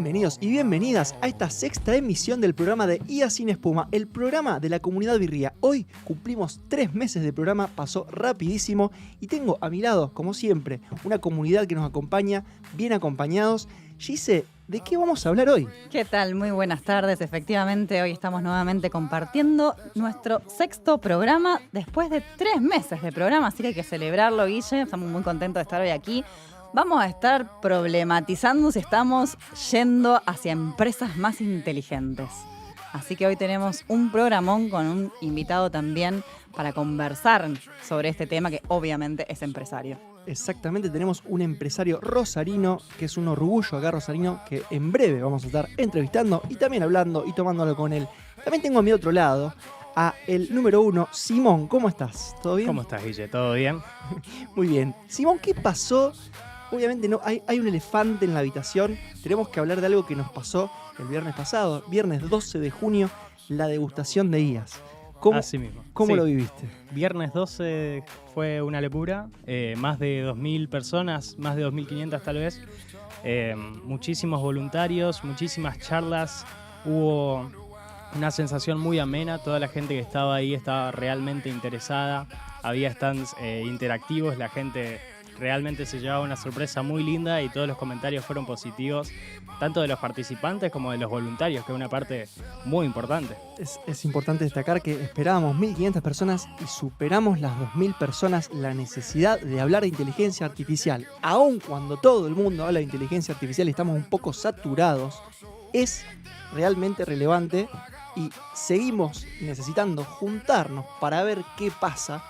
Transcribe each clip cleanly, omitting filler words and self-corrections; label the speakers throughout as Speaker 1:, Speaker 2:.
Speaker 1: Bienvenidos y bienvenidas a esta sexta emisión del programa de IA Sin Espuma, el programa de la comunidad birria. Hoy cumplimos 3 meses de programa, pasó rapidísimo y tengo a mi lado, como siempre, una comunidad que nos acompaña, bien acompañados. Gise, ¿de qué vamos a hablar hoy?
Speaker 2: ¿Qué tal? Muy buenas tardes. Efectivamente, hoy estamos nuevamente compartiendo nuestro sexto programa después de 3 meses de programa, así que hay que celebrarlo, Guille. Estamos muy contentos de estar hoy aquí. Vamos a estar problematizando si estamos yendo hacia empresas más inteligentes. Así que hoy tenemos un programón con un invitado también para conversar sobre este tema que obviamente es empresario.
Speaker 1: Exactamente, tenemos un empresario rosarino, que es un orgullo acá rosarino, que en breve vamos a estar entrevistando y también hablando y tomándolo con él. También tengo a mi otro lado a el número 1, Simón. ¿Cómo estás? ¿Todo bien?
Speaker 3: ¿Cómo estás, Guille? ¿Todo bien?
Speaker 1: Muy bien. Simón, ¿qué pasó? Obviamente no, hay un elefante en la habitación. Tenemos que hablar de algo que nos pasó el viernes pasado, viernes 12 de junio, la degustación de IAS.
Speaker 3: Así mismo.
Speaker 1: ¿Cómo
Speaker 3: Sí.
Speaker 1: lo viviste?
Speaker 3: Viernes 12 fue una locura, más de 2.000 personas, más de 2.500 tal vez, muchísimos voluntarios, muchísimas charlas, hubo una sensación muy amena, toda la gente que estaba ahí estaba realmente interesada, había stands interactivos, la gente realmente se llevaba una sorpresa muy linda y todos los comentarios fueron positivos, tanto de los participantes como de los voluntarios, que es una parte muy importante.
Speaker 1: Es importante destacar que esperábamos 1.500 personas y superamos las 2.000 personas. La necesidad de hablar de inteligencia artificial, aun cuando todo el mundo habla de inteligencia artificial y estamos un poco saturados, es realmente relevante y seguimos necesitando juntarnos para ver qué pasa,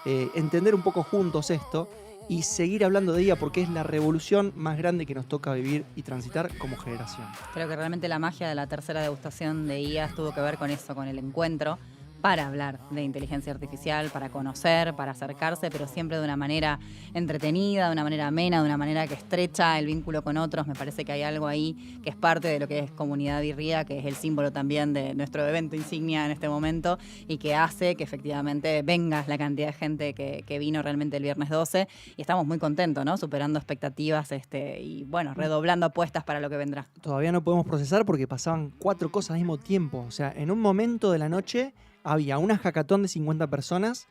Speaker 1: entender un poco juntos esto y seguir hablando de ella porque es la revolución más grande que nos toca vivir y transitar como generación.
Speaker 2: Creo que realmente la magia de la tercera degustación de IAS tuvo que ver con eso, con el encuentro para hablar de inteligencia artificial, para conocer, para acercarse, pero siempre de una manera entretenida, de una manera amena, de una manera que estrecha el vínculo con otros. Me parece que hay algo ahí que es parte de lo que es Comunidad Birria, que es el símbolo también de nuestro evento insignia en este momento y que hace que efectivamente venga la cantidad de gente que vino realmente el viernes 12 y estamos muy contentos, ¿no? Superando expectativas y bueno, redoblando apuestas para lo que vendrá.
Speaker 1: Todavía no podemos procesar porque pasaban 4 cosas al mismo tiempo. O sea, en un momento de la noche había una hackathon de 50 personas,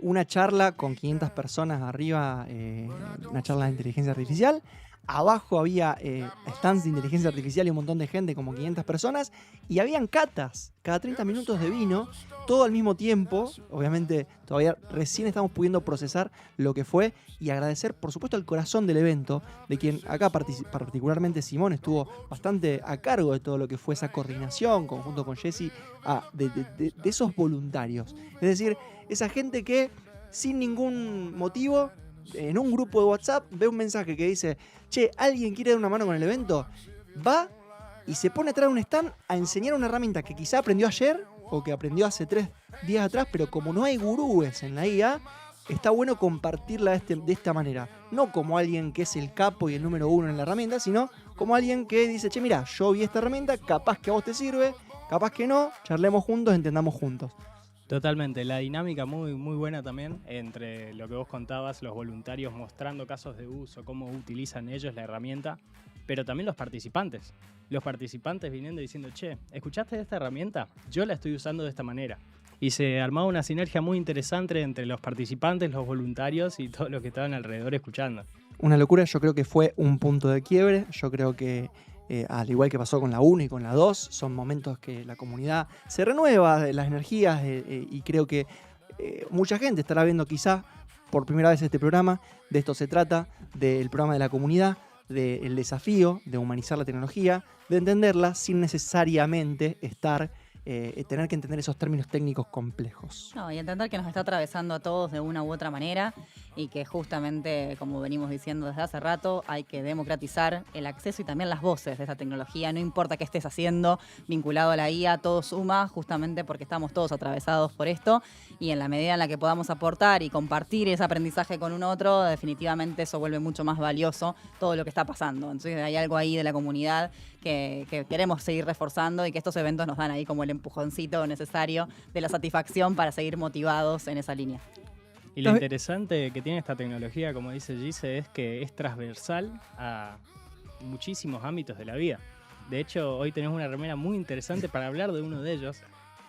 Speaker 1: una charla con 500 personas arriba, una charla de inteligencia artificial. Abajo había stands de inteligencia artificial y un montón de gente, como 500 personas. Y habían catas, cada 30 minutos de vino, todo al mismo tiempo. Obviamente todavía recién estamos pudiendo procesar lo que fue y agradecer, por supuesto, al corazón del evento, de quien acá particularmente Simón estuvo bastante a cargo de todo lo que fue esa coordinación, conjunto con Jessy, de esos voluntarios. Es decir, esa gente que sin ningún motivo, en un grupo de WhatsApp, ve un mensaje que dice: che, ¿alguien quiere dar una mano con el evento? Va y se pone atrás de un stand a enseñar una herramienta que quizá aprendió ayer o que aprendió hace 3 días atrás, pero como no hay gurúes en la IA, está bueno compartirla de esta manera. No como alguien que es el capo y el número 1 en la herramienta, sino como alguien que dice: che, mira, yo vi esta herramienta, capaz que a vos te sirve, capaz que no, charlemos juntos, entendamos juntos.
Speaker 3: Totalmente, la dinámica muy, muy buena también entre lo que vos contabas, los voluntarios mostrando casos de uso, cómo utilizan ellos la herramienta, pero también los participantes. Los participantes viniendo y diciendo: che, ¿escuchaste de esta herramienta? Yo la estoy usando de esta manera. Y se armaba una sinergia muy interesante entre los participantes, los voluntarios y todos los que estaban alrededor escuchando.
Speaker 1: Una locura, yo creo que fue un punto de quiebre. Yo creo que al igual que pasó con la 1 y con la 2, son momentos que la comunidad se renueva, las energías, y creo que mucha gente estará viendo quizá por primera vez este programa. De esto se trata, del programa de la comunidad, del desafío de humanizar la tecnología, de entenderla sin necesariamente tener que entender esos términos técnicos complejos.
Speaker 2: No, y entender que nos está atravesando a todos de una u otra manera y que justamente, como venimos diciendo desde hace rato, hay que democratizar el acceso y también las voces de esta tecnología. No importa qué estés haciendo vinculado a la IA, todo suma justamente porque estamos todos atravesados por esto y en la medida en la que podamos aportar y compartir ese aprendizaje con un otro, definitivamente eso vuelve mucho más valioso todo lo que está pasando. Entonces hay algo ahí de la comunidad que queremos seguir reforzando y que estos eventos nos dan ahí como el empujoncito necesario de la satisfacción para seguir motivados en esa línea.
Speaker 3: Y lo interesante que tiene esta tecnología, como dice Gise, es que es transversal a muchísimos ámbitos de la vida. De hecho, hoy tenemos una remera muy interesante para hablar de uno de ellos,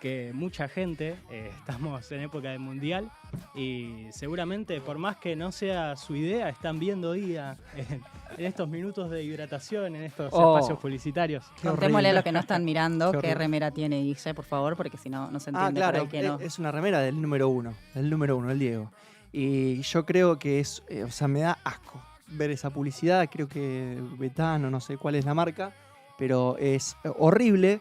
Speaker 3: que mucha gente, estamos en época de mundial y seguramente, por más que no sea su idea, están viendo hoy en estos minutos de hidratación, en estos espacios publicitarios.
Speaker 2: Contémosle a los que no están mirando qué remera tiene Guille, por favor, porque si no, no se entiende.
Speaker 1: Claro,
Speaker 2: por ahí que no.
Speaker 1: es una remera del número uno, el Diego. Y yo creo que es, o sea, me da asco ver esa publicidad, creo que Betano, no sé cuál es la marca, pero es horrible.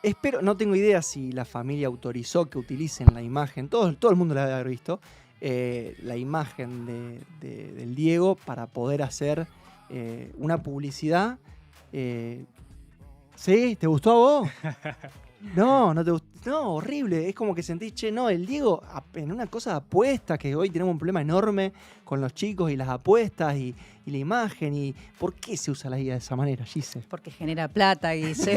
Speaker 1: Espero, no tengo idea si la familia autorizó que utilicen la imagen, todo el mundo la debe haber visto, la imagen del Diego para poder hacer una publicidad. ¿Sí? ¿Te gustó a vos? No te gustó. No, horrible. Es como que sentís, no, el Diego en una cosa de apuestas, que hoy tenemos un problema enorme con los chicos y las apuestas y la imagen. Y ¿por qué se usa la guía de esa manera, Gise?
Speaker 2: Porque genera plata, Guille.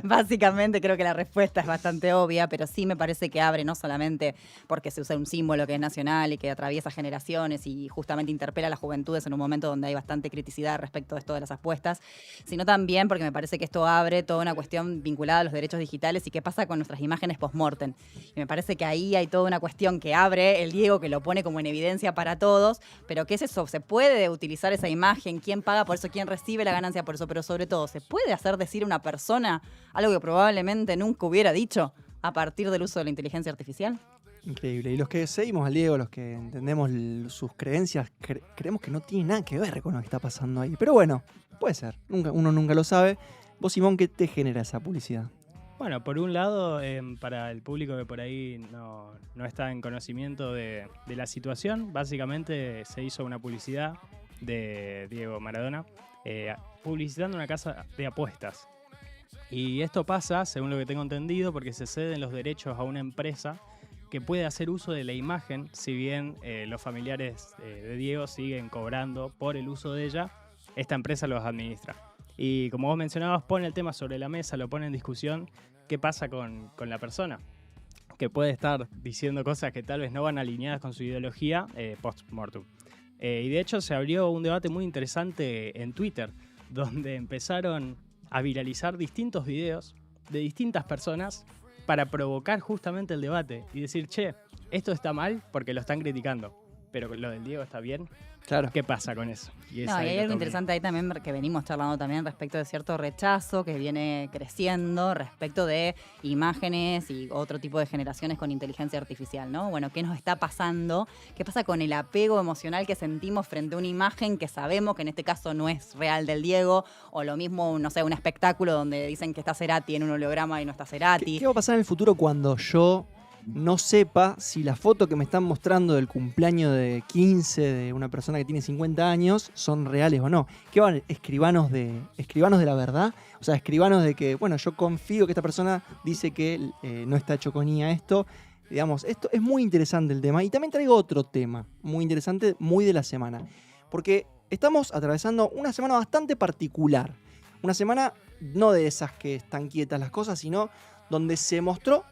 Speaker 2: Básicamente creo que la respuesta es bastante obvia, pero sí me parece que abre no solamente porque se usa un símbolo que es nacional y que atraviesa generaciones y justamente interpela a las juventudes en un momento donde hay bastante criticidad respecto de esto de las apuestas, sino también porque me parece que esto abre toda una cuestión vinculada a los derechos digitales y qué pasa con nuestras imágenes post-mortem. Y me parece que ahí hay toda una cuestión que abre el Diego, que lo pone como en evidencia para todos, pero ¿qué es eso? ¿Se puede utilizar esa imagen? ¿Quién paga por eso? ¿Quién recibe la ganancia por eso? Pero sobre todo, ¿se puede hacer decir a una persona algo que probablemente nunca hubiera dicho a partir del uso de la inteligencia artificial?
Speaker 1: Increíble. Y los que seguimos al Diego, los que entendemos sus creencias, creemos que no tiene nada que ver con lo que está pasando ahí. Pero bueno, puede ser. Uno nunca lo sabe. Vos, Simón, ¿qué te genera esa publicidad?
Speaker 3: Bueno, por un lado, para el público que por ahí no está en conocimiento de la situación, básicamente se hizo una publicidad de Diego Maradona publicitando una casa de apuestas. Y esto pasa, según lo que tengo entendido, porque se ceden los derechos a una empresa que puede hacer uso de la imagen, si bien los familiares de Diego siguen cobrando por el uso de ella, esta empresa los administra. Y como vos mencionabas, pone el tema sobre la mesa, lo pone en discusión, qué pasa con la persona, que puede estar diciendo cosas que tal vez no van alineadas con su ideología post-mortem. Y de hecho se abrió un debate muy interesante en Twitter, donde empezaron a viralizar distintos videos de distintas personas para provocar justamente el debate y decir, che, esto está mal porque lo están criticando, pero lo del Diego está bien.
Speaker 1: Claro.
Speaker 3: ¿Qué pasa con eso?
Speaker 2: Y hay algo interesante ahí también que venimos charlando también respecto de cierto rechazo que viene creciendo respecto de imágenes y otro tipo de generaciones con inteligencia artificial, ¿no? Bueno, ¿qué nos está pasando? ¿Qué pasa con el apego emocional que sentimos frente a una imagen que sabemos que en este caso no es real del Diego? O lo mismo, no sé, un espectáculo donde dicen que está Cerati en un holograma y no está Cerati.
Speaker 1: ¿Qué va a pasar en el futuro cuando yo no sepa si la foto que me están mostrando del cumpleaños de 15 de una persona que tiene 50 años son reales o no? ¿Qué van? ¿Escribanos de la verdad? O sea, escribanos de que, bueno, yo confío que esta persona dice que no está hecho con IA esto. Digamos, esto es muy interesante el tema. Y también traigo otro tema muy interesante, muy de la semana. Porque estamos atravesando una semana bastante particular. Una semana no de esas que están quietas las cosas, sino donde se mostró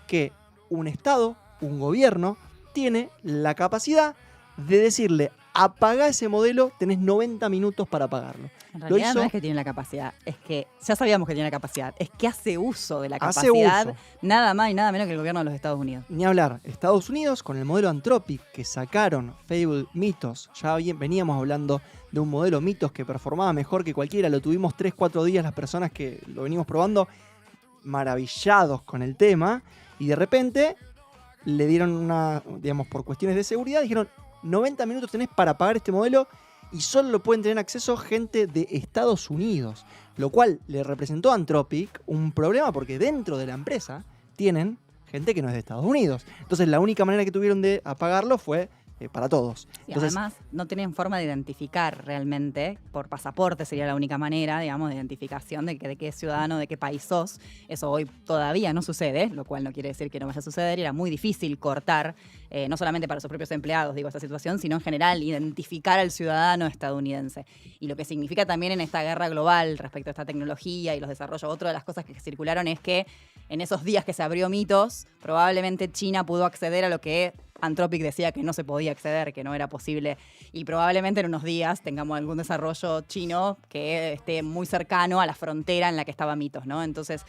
Speaker 1: que un Estado, un gobierno, tiene la capacidad de decirle, apaga ese modelo, tenés 90 minutos para apagarlo.
Speaker 2: En realidad no es que tiene la capacidad, es que ya sabíamos que tiene la capacidad, es que hace uso de la capacidad, nada más y nada menos que el gobierno de los Estados Unidos.
Speaker 1: Ni hablar, Estados Unidos con el modelo Anthropic que sacaron, Fable, Mythos, ya veníamos hablando de un modelo Mythos que performaba mejor que cualquiera, lo tuvimos 3-4 días las personas que lo venimos probando, maravillados con el tema. Y de repente le dieron digamos, por cuestiones de seguridad, dijeron 90 minutos tenés para pagar este modelo y solo lo pueden tener acceso gente de Estados Unidos. Lo cual le representó a Anthropic un problema porque dentro de la empresa tienen gente que no es de Estados Unidos. Entonces la única manera que tuvieron de apagarlo fue para todos.
Speaker 2: Y
Speaker 1: entonces,
Speaker 2: además no tienen forma de identificar realmente, por pasaporte sería la única manera, digamos, de identificación de qué ciudadano, de qué país sos. Eso hoy todavía no sucede, lo cual no quiere decir que no vaya a suceder. Y era muy difícil cortar, no solamente para sus propios empleados, digo, esta situación, sino en general identificar al ciudadano estadounidense. Y lo que significa también en esta guerra global respecto a esta tecnología y los desarrollos, otra de las cosas que circularon es que en esos días que se abrió Mythos, probablemente China pudo acceder a lo que Anthropic decía que no se podía acceder, que no era posible, y probablemente en unos días tengamos algún desarrollo chino que esté muy cercano a la frontera en la que estaba Mitos, ¿no? Entonces,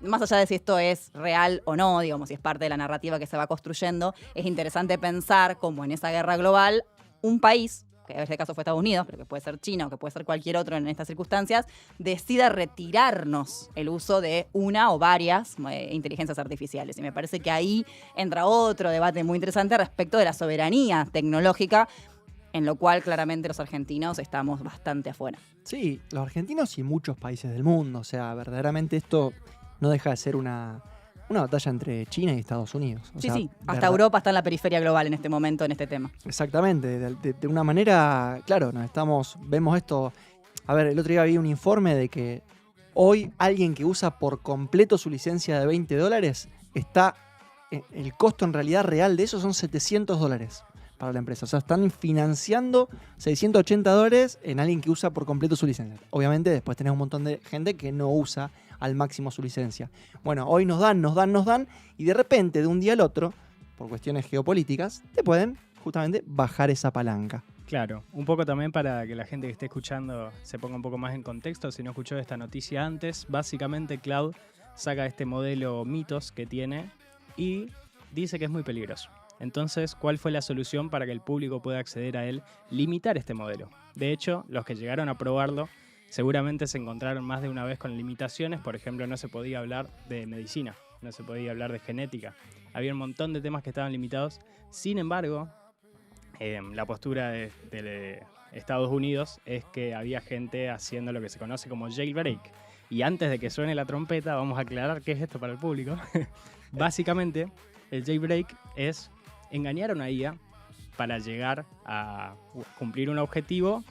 Speaker 2: más allá de si esto es real o no, digamos, si es parte de la narrativa que se va construyendo, es interesante pensar cómo en esa guerra global un país, que en este caso fue Estados Unidos, pero que puede ser China o que puede ser cualquier otro en estas circunstancias, decida retirarnos el uso de una o varias inteligencias artificiales. Y me parece que ahí entra otro debate muy interesante respecto de la soberanía tecnológica, en lo cual claramente los argentinos estamos bastante afuera.
Speaker 1: Sí, los argentinos y muchos países del mundo. O sea, verdaderamente esto no deja de ser una batalla entre China y Estados Unidos. O sea,
Speaker 2: hasta Europa está en la periferia global en este momento, en este tema.
Speaker 1: Exactamente, de una manera, claro, vemos esto. A ver, el otro día vi un informe de que hoy alguien que usa por completo su licencia de $20 el costo en realidad real de eso son $700 para la empresa. O sea, están financiando $680 en alguien que usa por completo su licencia. Obviamente después tenés un montón de gente que no usa al máximo su licencia. Bueno, hoy nos dan, y de repente, de un día al otro, por cuestiones geopolíticas, te pueden justamente bajar esa palanca.
Speaker 3: Claro, un poco también para que la gente que esté escuchando se ponga un poco más en contexto, si no escuchó esta noticia antes, básicamente Cloud saca este modelo Mitos que tiene y dice que es muy peligroso. Entonces, ¿cuál fue la solución para que el público pueda acceder a él? Limitar este modelo. De hecho, los que llegaron a probarlo seguramente se encontraron más de una vez con limitaciones. Por ejemplo, no se podía hablar de medicina, no se podía hablar de genética. Había un montón de temas que estaban limitados. Sin embargo, la postura de Estados Unidos es que había gente haciendo lo que se conoce como jailbreak. Y antes de que suene la trompeta, vamos a aclarar qué es esto para el público. Básicamente, el jailbreak es engañar a una IA para llegar a cumplir un objetivo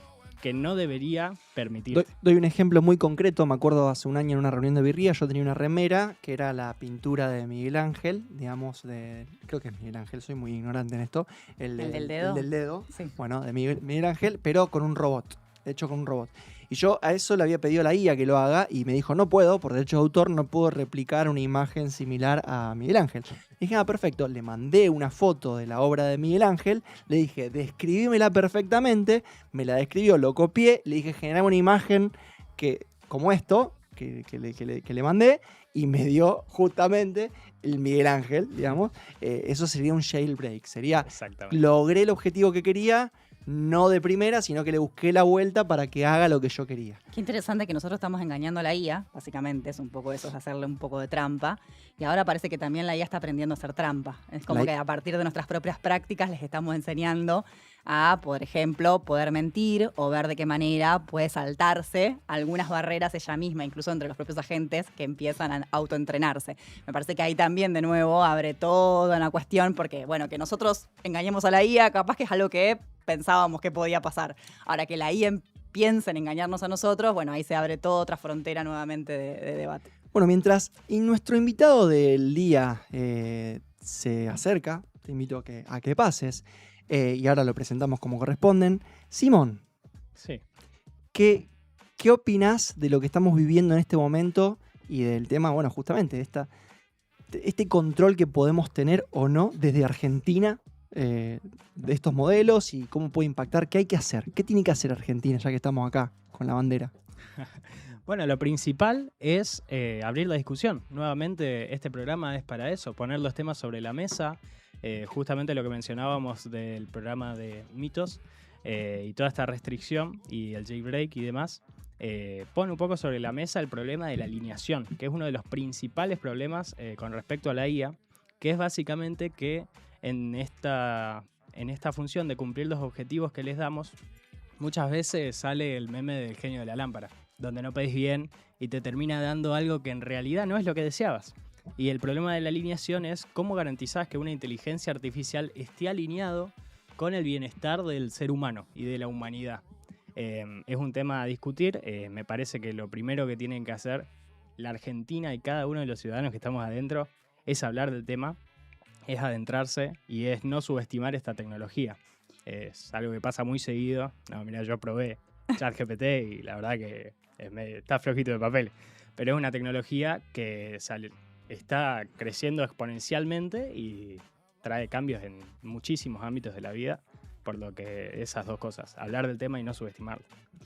Speaker 3: que no debería permitir.
Speaker 1: Doy un ejemplo muy concreto. Me acuerdo hace un año en una reunión de birría, yo tenía una remera que era la pintura de Miguel Ángel, digamos, creo que es Miguel Ángel, soy muy ignorante en esto.
Speaker 2: ¿El del dedo?
Speaker 1: El del dedo,
Speaker 2: sí.
Speaker 1: Bueno, de Miguel Ángel, pero con un robot, hecho con un robot. Y yo a eso le había pedido a la IA que lo haga y me dijo, no puedo, por derecho de autor, no puedo replicar una imagen similar a Miguel Ángel. Y dije, perfecto, le mandé una foto de la obra de Miguel Ángel, le dije, describímela perfectamente, me la describió, lo copié, le dije, generame una imagen como esto, que le mandé, y me dio justamente el Miguel Ángel, digamos. Eso sería un jailbreak, logré el objetivo que quería, no de primera, sino que le busqué la vuelta para que haga lo que yo quería.
Speaker 2: Qué interesante que nosotros estamos engañando a la IA, básicamente, es un poco eso, es hacerle un poco de trampa, y ahora parece que también la IA está aprendiendo a hacer trampa. Es como que a partir de nuestras propias prácticas les estamos enseñando a, por ejemplo, poder mentir o ver de qué manera puede saltarse algunas barreras ella misma, incluso entre los propios agentes que empiezan a autoentrenarse. Me parece que ahí también, de nuevo, abre toda una cuestión, porque, bueno, que nosotros engañemos a la IA, capaz que es algo que pensábamos que podía pasar. Ahora que la IA piensa en engañarnos a nosotros, bueno, ahí se abre toda otra frontera nuevamente de debate.
Speaker 1: Bueno, mientras nuestro invitado del día se acerca, te invito a que pases, y ahora lo presentamos como corresponden. Simón,
Speaker 3: sí.
Speaker 1: ¿Qué opinás de lo que estamos viviendo en este momento y del tema, bueno, justamente este control que podemos tener o no desde Argentina de estos modelos y cómo puede impactar? ¿Qué hay que hacer? ¿Qué tiene que hacer Argentina ya que estamos acá con la bandera?
Speaker 3: Bueno, lo principal es abrir la discusión. Nuevamente, este programa es para eso, poner los temas sobre la mesa. Justamente lo que mencionábamos del programa de Mitos y toda esta restricción y el jailbreak y demás, pone un poco sobre la mesa el problema de la alineación, que es uno de los principales problemas con respecto a la IA, que es básicamente que en esta función de cumplir los objetivos que les damos, muchas veces sale el meme del genio de la lámpara, donde no pedís bien y te termina dando algo que en realidad no es lo que deseabas. Y el problema de la alineación es cómo garantizás que una inteligencia artificial esté alineado con el bienestar del ser humano y de la humanidad. Es un tema a discutir. Me parece que lo primero que tienen que hacer la Argentina y cada uno de los ciudadanos que estamos adentro es hablar del tema, es adentrarse y es no subestimar esta tecnología. Es algo que pasa muy seguido. No, mira, yo probé ChatGPT y la verdad que está flojito de papel. Pero es una tecnología que está creciendo exponencialmente y trae cambios en muchísimos ámbitos de la vida, por lo que esas dos cosas, hablar del tema y no subestimarlo.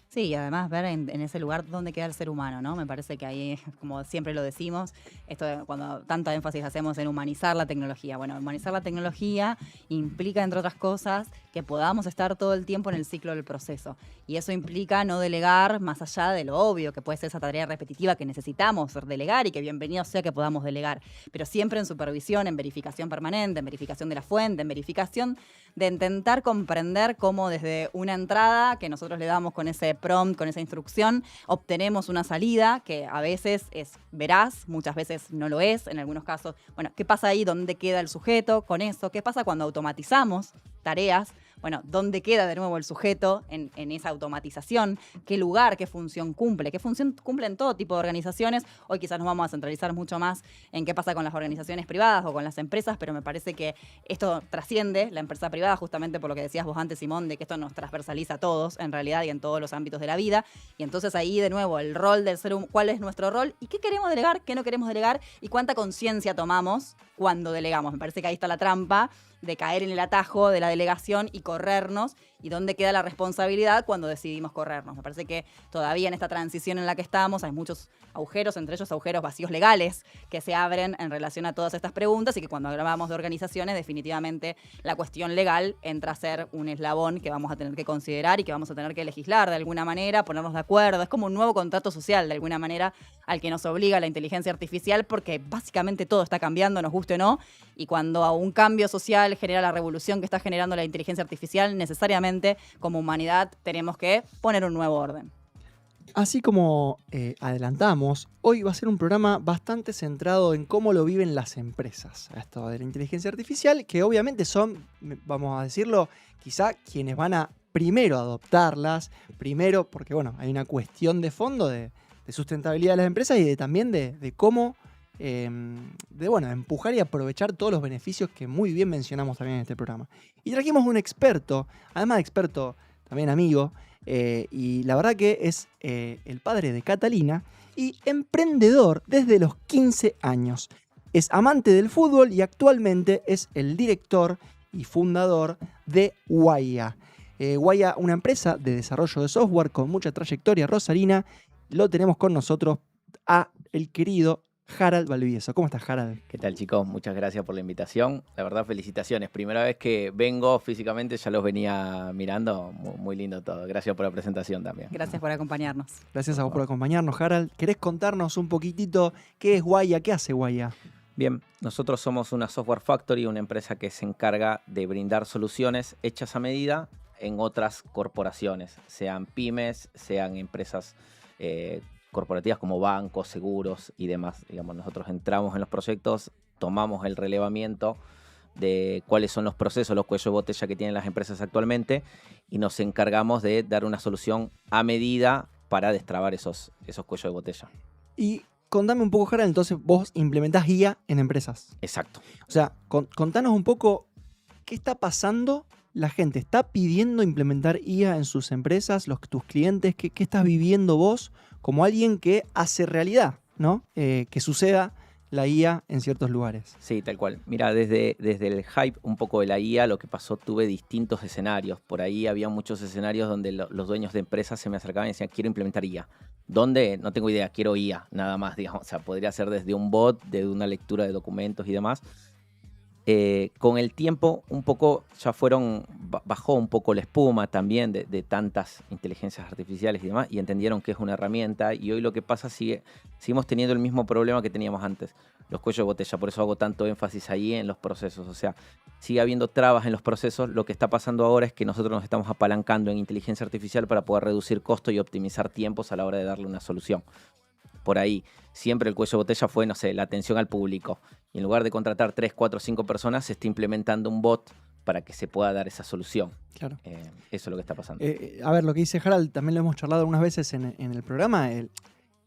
Speaker 2: Sí, y además ver en ese lugar dónde queda el ser humano, ¿no? Me parece que ahí, como siempre lo decimos, esto cuando tanto énfasis hacemos en humanizar la tecnología. Bueno, humanizar la tecnología implica, entre otras cosas, que podamos estar todo el tiempo en el ciclo del proceso. Y eso implica no delegar más allá de lo obvio, que puede ser esa tarea repetitiva que necesitamos delegar y que bienvenido sea que podamos delegar. Pero siempre en supervisión, en verificación permanente, en verificación de la fuente, en verificación de intentar comprender cómo desde una entrada que nosotros le damos con ese prompt, con esa instrucción, obtenemos una salida que a veces es veraz, muchas veces no lo es, en algunos casos, bueno, ¿qué pasa ahí? ¿Dónde queda el sujeto con eso? ¿Qué pasa cuando automatizamos tareas? Bueno, ¿dónde queda de nuevo el sujeto en esa automatización? ¿Qué lugar, qué función cumple? ¿Qué función cumple en todo tipo de organizaciones? Hoy quizás nos vamos a centralizar mucho más en qué pasa con las organizaciones privadas o con las empresas, pero me parece que esto trasciende la empresa privada justamente por lo que decías vos antes, Simón, de que esto nos transversaliza a todos en realidad y en todos los ámbitos de la vida. Y entonces ahí de nuevo el rol del ser humano, ¿cuál es nuestro rol? ¿Y qué queremos delegar? ¿Qué no queremos delegar? ¿Y cuánta conciencia tomamos cuando delegamos? Me parece que ahí está la trampa de caer en el atajo de la delegación y corrernos, y dónde queda la responsabilidad cuando decidimos corrernos. Me parece que todavía en esta transición en la que estamos hay muchos agujeros, entre ellos agujeros vacíos legales que se abren en relación a todas estas preguntas, y que cuando hablamos de organizaciones definitivamente la cuestión legal entra a ser un eslabón que vamos a tener que considerar y que vamos a tener que legislar de alguna manera, ponernos de acuerdo. Es como un nuevo contrato social de alguna manera al que nos obliga la inteligencia artificial, porque básicamente todo está cambiando, nos guste o no, y cuando un cambio social genera la revolución que está generando la inteligencia artificial, necesariamente como humanidad tenemos que poner un nuevo orden.
Speaker 1: Así como adelantamos, hoy va a ser un programa bastante centrado en cómo lo viven las empresas. Esto de la inteligencia artificial, que obviamente son, vamos a decirlo, quizá quienes van a primero adoptarlas, primero porque bueno, hay una cuestión de fondo de sustentabilidad de las empresas y también de cómo empujar y aprovechar todos los beneficios que muy bien mencionamos también en este programa. Y trajimos un experto, además de experto, también amigo, y la verdad que es el padre de Catalina y emprendedor desde los 15 años. Es amante del fútbol y actualmente es el director y fundador de Waya. Waya, una empresa de desarrollo de software con mucha trayectoria rosarina. Lo tenemos con nosotros a el querido Harald Valvieso. ¿Cómo estás, Harald?
Speaker 4: ¿Qué tal, chicos? Muchas gracias por la invitación. La verdad, felicitaciones. Primera vez que vengo físicamente, ya los venía mirando. Muy lindo todo. Gracias por la presentación también.
Speaker 2: Gracias por acompañarnos.
Speaker 1: Gracias a vos por acompañarnos, Harald. ¿Querés contarnos un poquitito qué es Waya? ¿Qué hace Waya?
Speaker 4: Bien, nosotros somos una software factory, una empresa que se encarga de brindar soluciones hechas a medida en otras corporaciones, sean pymes, sean empresas corporativas como bancos, seguros y demás. Digamos, nosotros entramos en los proyectos, tomamos el relevamiento de cuáles son los procesos, los cuellos de botella que tienen las empresas actualmente y nos encargamos de dar una solución a medida para destrabar esos cuellos de botella.
Speaker 1: Y contame un poco, Harald, entonces vos implementás IA en empresas.
Speaker 4: Exacto.
Speaker 1: O sea, contanos un poco qué está pasando. ¿La gente está pidiendo implementar IA en sus empresas, tus clientes? ¿Qué estás viviendo vos como alguien que hace realidad, ¿no? Que suceda la IA en ciertos lugares?
Speaker 4: Sí, tal cual. Mira, desde el hype un poco de la IA, lo que pasó, tuve distintos escenarios. Por ahí había muchos escenarios donde los dueños de empresas se me acercaban y decían, quiero implementar IA. ¿Dónde? No tengo idea, quiero IA, nada más, digamos. O sea, podría ser desde un bot, de una lectura de documentos y demás. Con el tiempo un poco ya bajó un poco la espuma también de tantas inteligencias artificiales y demás, y entendieron que es una herramienta, y hoy lo que pasa seguimos teniendo el mismo problema que teníamos antes, los cuellos de botella. Por eso hago tanto énfasis ahí en los procesos. O sea, sigue habiendo trabas en los procesos. Lo que está pasando ahora es que nosotros nos estamos apalancando en inteligencia artificial para poder reducir costos y optimizar tiempos a la hora de darle una solución. Por ahí, siempre el cuello de botella fue, no sé, la atención al público. Y en lugar de contratar 3, 4, 5 personas, se está implementando un bot para que se pueda dar esa solución.
Speaker 1: Claro.
Speaker 4: Eso es lo que está pasando.
Speaker 1: A ver, lo que dice Harald, también lo hemos charlado algunas veces en el programa,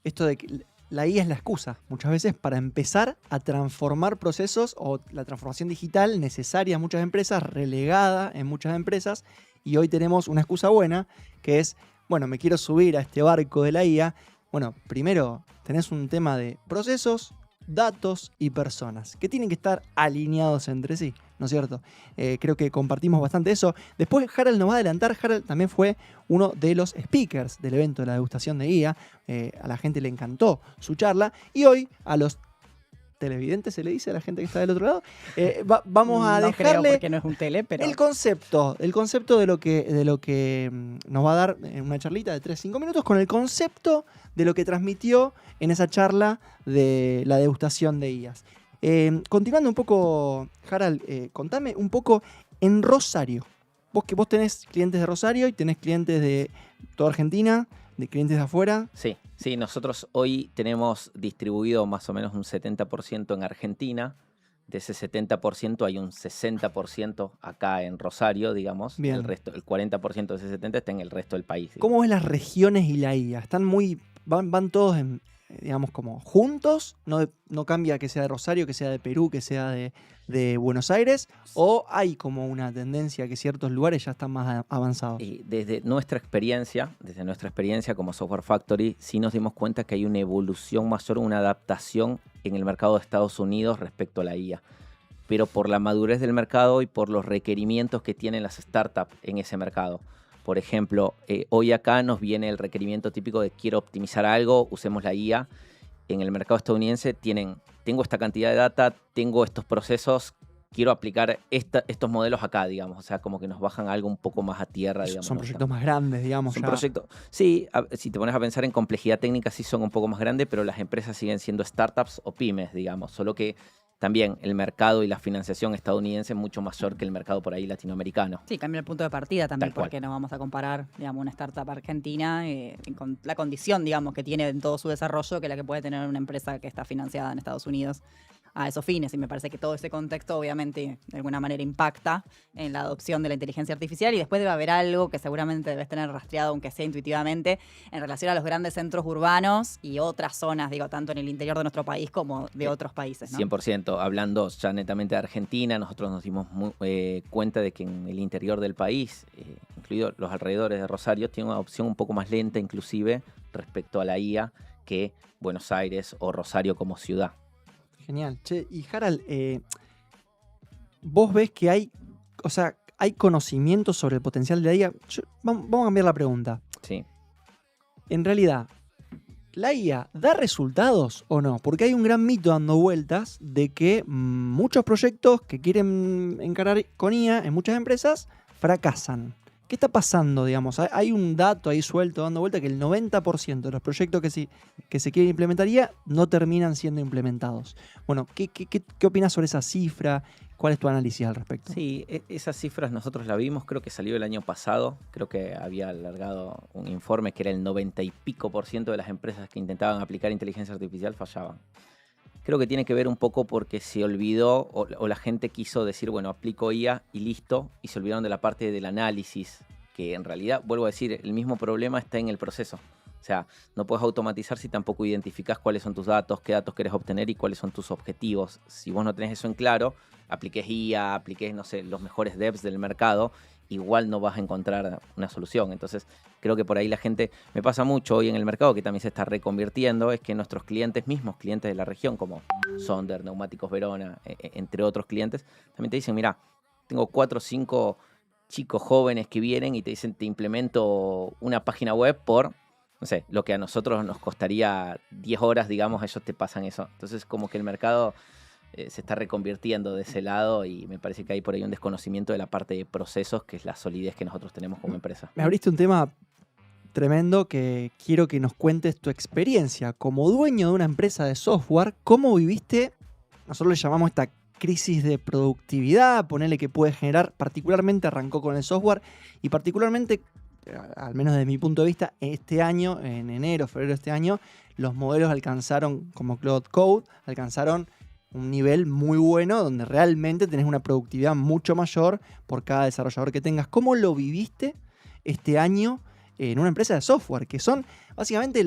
Speaker 1: esto de que la IA es la excusa, muchas veces, para empezar a transformar procesos, o la transformación digital necesaria en muchas empresas, relegada en muchas empresas, y hoy tenemos una excusa buena, que es, bueno, me quiero subir a este barco de la IA. Bueno, primero tenés un tema de procesos, datos y personas, que tienen que estar alineados entre sí, ¿no es cierto? Creo que compartimos bastante eso. Después Harald nos va a adelantar. Harald también fue uno de los speakers del evento de la degustación de IA. A la gente le encantó su charla. Y hoy a los televidentes, se le dice a la gente que está del otro lado, vamos a
Speaker 2: No creo,
Speaker 1: dejarle
Speaker 2: porque no es un tele, pero
Speaker 1: el concepto de lo que nos va a dar en una charlita de 3-5 minutos, con el concepto de lo que transmitió en esa charla de la degustación de IAS. Continuando un poco, Harald, contame un poco en Rosario. Vos tenés clientes de Rosario y tenés clientes de toda Argentina, de clientes de afuera.
Speaker 4: Sí, nosotros hoy tenemos distribuido más o menos un 70% en Argentina. De ese 70% hay un 60% acá en Rosario, digamos.
Speaker 1: Bien.
Speaker 4: El resto, el 40% de ese 70% está en el resto del país. Digamos.
Speaker 1: ¿Cómo ves las regiones y la IA? ¿Están van todos digamos, como juntos? ¿No cambia que sea de Rosario, que sea de Perú, que sea de Buenos Aires? ¿O hay como una tendencia que ciertos lugares ya están más avanzados?
Speaker 4: Y desde nuestra experiencia como Software Factory, sí nos dimos cuenta que hay una evolución mayor, una adaptación en el mercado de Estados Unidos respecto a la IA. Pero por la madurez del mercado y por los requerimientos que tienen las startups en ese mercado. Por ejemplo, hoy acá nos viene el requerimiento típico de quiero optimizar algo, usemos la IA. En el mercado estadounidense tengo esta cantidad de data, tengo estos procesos, quiero aplicar estos modelos acá, digamos. O sea, como que nos bajan algo un poco más a tierra, digamos.
Speaker 1: Son proyectos más grandes, digamos.
Speaker 4: Son
Speaker 1: ya.
Speaker 4: proyectos, sí, si te pones a pensar en complejidad técnica, sí son un poco más grandes, pero las empresas siguen siendo startups o pymes, digamos. Solo que también el mercado y la financiación estadounidense es mucho mayor que el mercado por ahí latinoamericano.
Speaker 2: sí, cambia el punto de partida también,
Speaker 4: Tal cual.
Speaker 2: porque no vamos a comparar, digamos, una startup argentina con la condición, digamos, que tiene en todo su desarrollo que la que puede tener una empresa que está financiada en Estados Unidos a esos fines. Y me parece que todo ese contexto obviamente de alguna manera impacta en la adopción de la inteligencia artificial, y después debe haber algo que seguramente debes tener rastreado, aunque sea intuitivamente, en relación a los grandes centros urbanos y otras zonas, digo, tanto en el interior de nuestro país como de otros países, ¿no?
Speaker 4: 100%. Hablando ya netamente de Argentina, nosotros nos dimos cuenta de que en el interior del país, incluidos los alrededores de Rosario, tiene una opción un poco más lenta inclusive respecto a la IA que Buenos Aires o Rosario como ciudad.
Speaker 1: Genial. Che, y Harald, vos ves que hay conocimiento sobre el potencial de la IA. Vamos a cambiar la pregunta.
Speaker 4: Sí.
Speaker 1: En realidad, ¿la IA da resultados o no? Porque hay un gran mito dando vueltas de que muchos proyectos que quieren encarar con IA en muchas empresas fracasan. ¿Qué está pasando, digamos? Hay un dato ahí suelto dando vuelta que el 90% de los proyectos que se quieren implementar IA no terminan siendo implementados. Bueno, ¿qué opinas sobre esa cifra? ¿Cuál es tu análisis al respecto?
Speaker 4: Sí, esas cifras nosotros la vimos, creo que salió el año pasado, creo que había alargado un informe que era el 90 y pico % de las empresas que intentaban aplicar inteligencia artificial fallaban. Creo que tiene que ver un poco porque se olvidó o la gente quiso decir, bueno, aplico IA y listo, y se olvidaron de la parte del análisis, que en realidad, vuelvo a decir, el mismo problema está en el proceso. O sea, no puedes automatizar si tampoco identificas cuáles son tus datos, qué datos quieres obtener y cuáles son tus objetivos. Si vos no tenés eso en claro, apliques IA, apliques, no sé, los mejores devs del mercado, igual no vas a encontrar una solución. Entonces, creo que por ahí la gente, me pasa mucho hoy en el mercado, que también se está reconvirtiendo, es que nuestros clientes mismos, clientes de la región, como Sonder, Neumáticos Verona, entre otros clientes, también te dicen, mira, tengo 4 o 5 chicos jóvenes que vienen y te dicen, te implemento una página web por, no sé, lo que a nosotros nos costaría 10 horas, digamos, ellos te pasan eso. Entonces, como que el mercado se está reconvirtiendo de ese lado, y me parece que hay por ahí un desconocimiento de la parte de procesos, que es la solidez que nosotros tenemos como empresa.
Speaker 1: Me abriste un tema tremendo que quiero que nos cuentes tu experiencia como dueño de una empresa de software. ¿Cómo viviste? Nosotros le llamamos esta crisis de productividad, ponele que puede generar, particularmente arrancó con el software y particularmente, al menos desde mi punto de vista, este año, en enero, febrero de este año, los modelos alcanzaron, como Cloud Code, alcanzaron un nivel muy bueno donde realmente tenés una productividad mucho mayor por cada desarrollador que tengas. ¿Cómo lo viviste este año en una empresa de software? Que son básicamente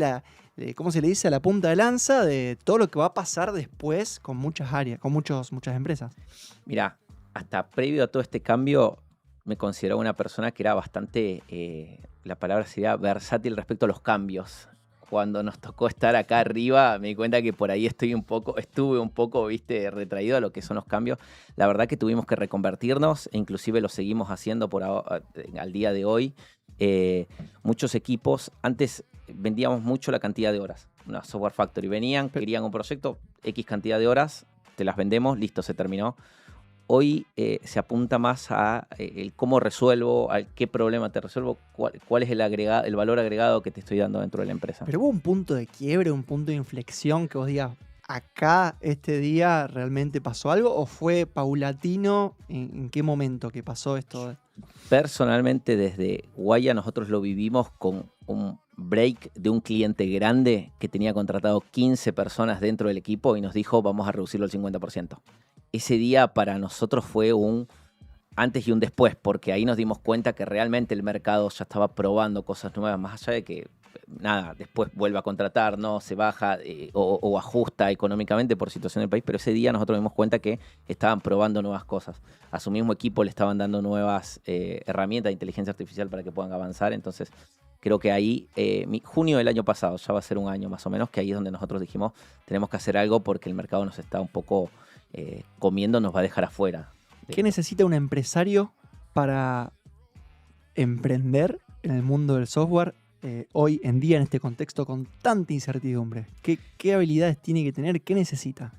Speaker 1: ¿cómo se le dice? A la punta de lanza de todo lo que va a pasar después con muchas áreas, con muchas empresas.
Speaker 4: Mira, hasta previo a todo este cambio, me consideraba una persona que era bastante, la palabra sería versátil respecto a los cambios. cuando nos tocó estar acá arriba, me di cuenta que por ahí estuve un poco, viste, retraído a lo que son los cambios. La verdad que tuvimos que reconvertirnos, e inclusive lo seguimos haciendo al día de hoy. Muchos equipos, antes vendíamos mucho la cantidad de horas. Una Software Factory querían un proyecto, X cantidad de horas, te las vendemos, listo, se terminó. Hoy se apunta más a el cómo resuelvo, a qué problema te resuelvo, cuál es el valor agregado que te estoy dando dentro de la empresa.
Speaker 1: Pero hubo un punto de quiebre, un punto de inflexión que vos digas, acá este día realmente pasó algo, o fue paulatino. ¿En qué momento que pasó esto?
Speaker 4: Personalmente, desde Guaya nosotros lo vivimos con un break de un cliente grande que tenía contratado 15 personas dentro del equipo y nos dijo, vamos a reducirlo al 50%. Ese día para nosotros fue un antes y un después, porque ahí nos dimos cuenta que realmente el mercado ya estaba probando cosas nuevas, más allá de que, nada, después vuelve a contratar, no se baja o ajusta económicamente por situación del país, pero ese día nosotros nos dimos cuenta que estaban probando nuevas cosas. A su mismo equipo le estaban dando nuevas herramientas de inteligencia artificial para que puedan avanzar, entonces creo que ahí, junio del año pasado, ya va a ser un año más o menos, que ahí es donde nosotros dijimos, tenemos que hacer algo porque el mercado nos está un poco comiendo, nos va a dejar afuera.
Speaker 1: ¿Qué necesita un empresario para emprender en el mundo del software hoy en día en este contexto con tanta incertidumbre? ¿Qué habilidades tiene que tener? ¿Qué necesita?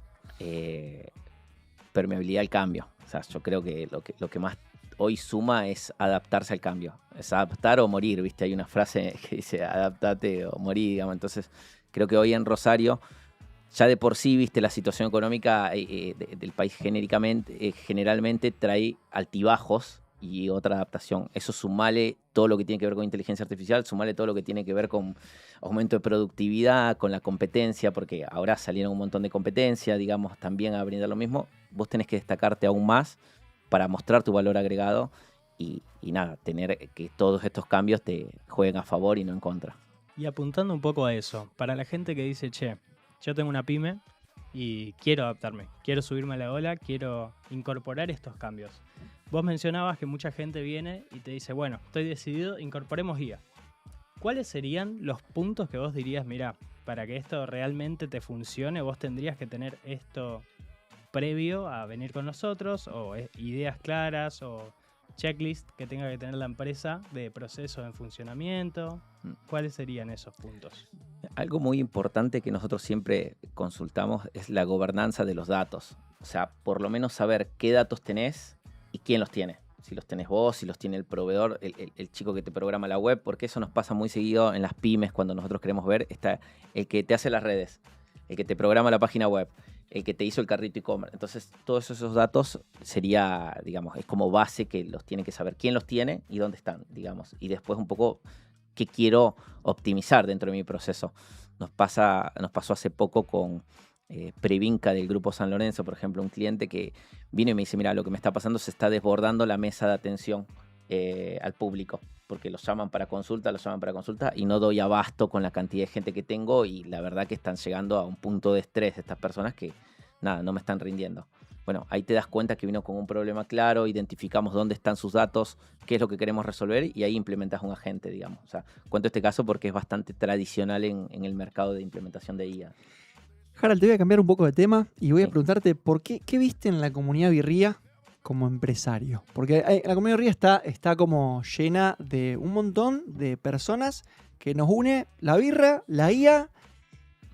Speaker 4: Permeabilidad al cambio. O sea, yo creo que lo que más hoy suma es adaptarse al cambio. Es adaptar o morir, ¿viste? Hay una frase que dice adaptate o morir, digamos. Entonces, creo que hoy en Rosario, ya de por sí, viste, la situación económica del país generalmente trae altibajos y otra adaptación. Eso sumale todo lo que tiene que ver con inteligencia artificial, sumale todo lo que tiene que ver con aumento de productividad, con la competencia, porque ahora salieron un montón de competencia, digamos, también a brindar lo mismo. Vos tenés que destacarte aún más para mostrar tu valor agregado y nada, tener que todos estos cambios te jueguen a favor y no en contra.
Speaker 3: Y apuntando un poco a eso, para la gente que dice, che, yo tengo una pyme y quiero adaptarme, quiero subirme a la ola, quiero incorporar estos cambios. Vos mencionabas que mucha gente viene y te dice, bueno, estoy decidido, incorporemos IA. ¿Cuáles serían los puntos que vos dirías, mira, para que esto realmente te funcione, vos tendrías que tener esto previo a venir con nosotros, o ideas claras, o checklist que tenga que tener la empresa de procesos en funcionamiento? ¿Cuáles serían esos puntos?
Speaker 4: Algo muy importante que nosotros siempre consultamos es la gobernanza de los datos. O sea, por lo menos saber qué datos tenés y quién los tiene. Si los tenés vos, si los tiene el proveedor, el chico que te programa la web, porque eso nos pasa muy seguido en las pymes cuando nosotros queremos ver. Está el que te hace las redes, el que te programa la página web, el que te hizo el carrito e-commerce. Entonces, todos esos datos sería, digamos, es como base que los tiene que saber quién los tiene y dónde están, digamos. Y después un poco qué quiero optimizar dentro de mi proceso. Nos pasó hace poco con Previnca del Grupo San Lorenzo, por ejemplo, un cliente que vino y me dice, mira, lo que me está pasando, se está desbordando la mesa de atención al público, porque los llaman para consulta y no doy abasto con la cantidad de gente que tengo y la verdad que están llegando a un punto de estrés estas personas que, nada, no me están rindiendo. Bueno, ahí te das cuenta que vino con un problema claro, identificamos dónde están sus datos, qué es lo que queremos resolver y ahí implementas un agente, digamos. O sea, cuento este caso porque es bastante tradicional en el mercado de implementación de IA.
Speaker 1: Harald, te voy a cambiar un poco de tema y voy a
Speaker 4: Sí.
Speaker 1: preguntarte qué viste en la comunidad birria como empresario. Porque la comunidad birria está como llena de un montón de personas que nos une la birra, la IA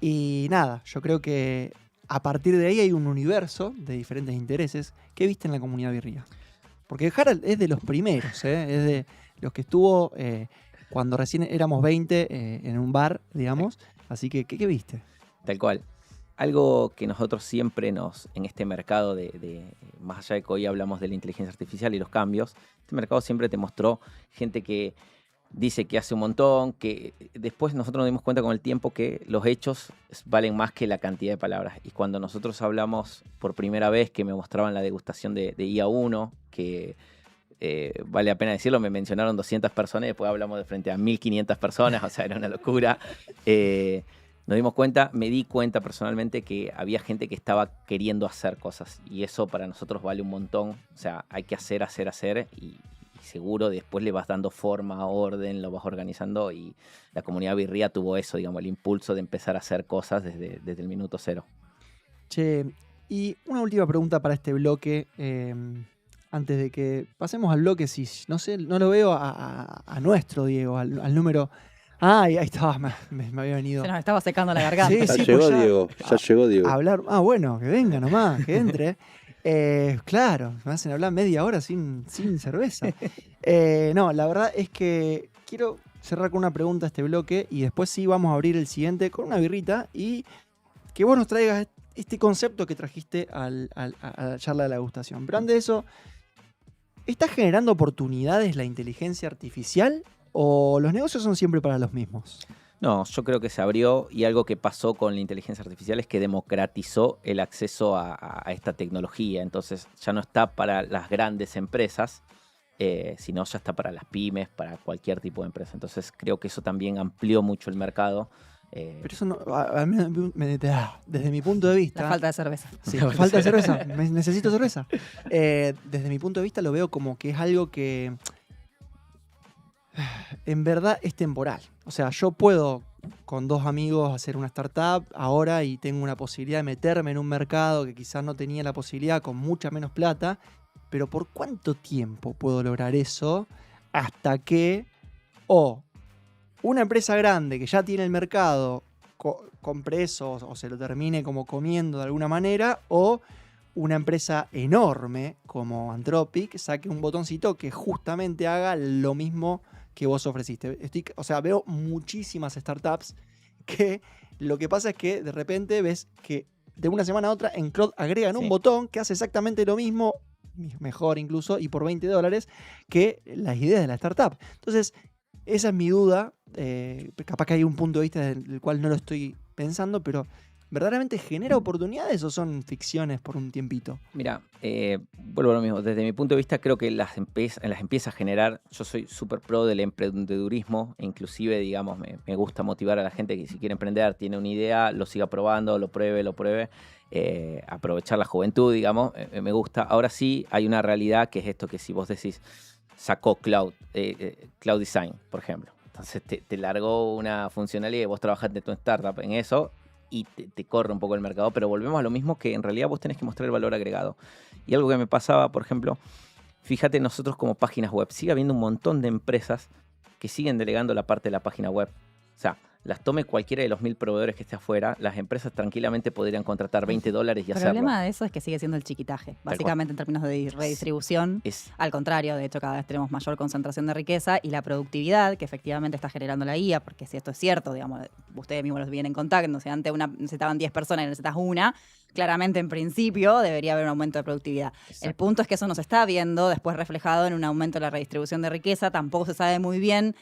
Speaker 1: y nada, yo creo que a partir de ahí hay un universo de diferentes intereses. ¿Qué viste en la comunidad birria? Porque Harald es de los primeros, es de los que estuvo cuando recién éramos 20 en un bar, digamos. Así que, ¿qué viste?
Speaker 4: Tal cual. Algo que nosotros siempre en este mercado más allá de que hoy hablamos de la inteligencia artificial y los cambios, este mercado siempre te mostró gente que dice que hace un montón, que después nosotros nos dimos cuenta con el tiempo que los hechos valen más que la cantidad de palabras. Y cuando nosotros hablamos por primera vez, que me mostraban la degustación de IA1, que vale la pena decirlo, me mencionaron 200 personas y después hablamos de frente a 1500 personas, o sea, era una locura. Me di cuenta personalmente que había gente que estaba queriendo hacer cosas y eso para nosotros vale un montón. O sea, hay que hacer y seguro después le vas dando forma, orden, lo vas organizando y la comunidad birria tuvo eso, digamos, el impulso de empezar a hacer cosas desde el minuto cero.
Speaker 1: Che, y una última pregunta para este bloque, antes de que pasemos al bloque, si no sé, no lo veo a nuestro Diego, al número... Ah, ahí estaba, me había venido.
Speaker 2: Se nos estaba secando la garganta.
Speaker 1: Sí,
Speaker 5: Ya
Speaker 1: sí,
Speaker 5: llegó
Speaker 1: pues ya-
Speaker 5: Diego, ya llegó Diego.
Speaker 1: A hablar. Ah, bueno, que venga nomás, que entre. Claro, me hacen hablar media hora sin cerveza. No, la verdad es que quiero cerrar con una pregunta este bloque y después sí vamos a abrir el siguiente con una birrita y que vos nos traigas este concepto que trajiste a la charla de la degustación. Pero antes de eso, ¿está generando oportunidades la inteligencia artificial o los negocios son siempre para los mismos?
Speaker 4: No, yo creo que se abrió y algo que pasó con la inteligencia artificial es que democratizó el acceso a esta tecnología. Entonces ya no está para las grandes empresas, sino ya está para las pymes, para cualquier tipo de empresa. Entonces creo que eso también amplió mucho el mercado.
Speaker 1: Pero eso no, desde mi punto de vista...
Speaker 2: La falta de cerveza.
Speaker 1: Sí, falta de cerveza. Necesito cerveza. Desde mi punto de vista lo veo como que es algo que en verdad es temporal. O sea, yo puedo con 2 amigos hacer una startup ahora y tengo una posibilidad de meterme en un mercado que quizás no tenía la posibilidad con mucha menos plata, pero ¿por cuánto tiempo puedo lograr eso hasta que una empresa grande que ya tiene el mercado compre eso o se lo termine como comiendo de alguna manera, o una empresa enorme como Anthropic saque un botoncito que justamente haga lo mismo que vos ofreciste? O sea, veo muchísimas startups que lo que pasa es que de repente ves que de una semana a otra en Cloud agregan un botón que hace exactamente lo mismo, mejor incluso, y por $20 que las ideas de la startup. Entonces, esa es mi duda. Capaz que hay un punto de vista del cual no lo estoy pensando, pero ¿verdaderamente genera oportunidades o son ficciones por un tiempito?
Speaker 4: Mira, vuelvo a lo mismo. Desde mi punto de vista, creo que las empieza a generar. Yo soy súper pro del emprendedurismo. Inclusive, digamos, me gusta motivar a la gente que si quiere emprender, tiene una idea, lo siga probando, lo pruebe. Aprovechar la juventud, digamos, me gusta. Ahora sí, hay una realidad que es esto que si vos decís, sacó Cloud Design, por ejemplo. Entonces te largó una funcionalidad y vos trabajaste en tu startup en eso y te corre un poco el mercado, pero volvemos a lo mismo, que en realidad vos tenés que mostrar el valor agregado. Y algo que me pasaba, por ejemplo, fíjate, nosotros como páginas web, sigue habiendo un montón de empresas que siguen delegando la parte de la página web. O sea, las tome cualquiera de los 1000 proveedores que esté afuera, las empresas tranquilamente podrían contratar $20 y
Speaker 2: El
Speaker 4: hacerlo.
Speaker 2: problema de eso es que sigue siendo el chiquitaje. Básicamente en términos de redistribución, al contrario, de hecho cada vez tenemos mayor concentración de riqueza y la productividad que efectivamente está generando la IA, porque si esto es cierto, digamos, ustedes mismos los vienen contando, si antes necesitaban 10 personas y necesitas una, claramente en principio debería haber un aumento de productividad.
Speaker 4: Exacto.
Speaker 2: El punto es que eso no se está viendo después reflejado en un aumento de la redistribución de riqueza, tampoco se sabe muy bien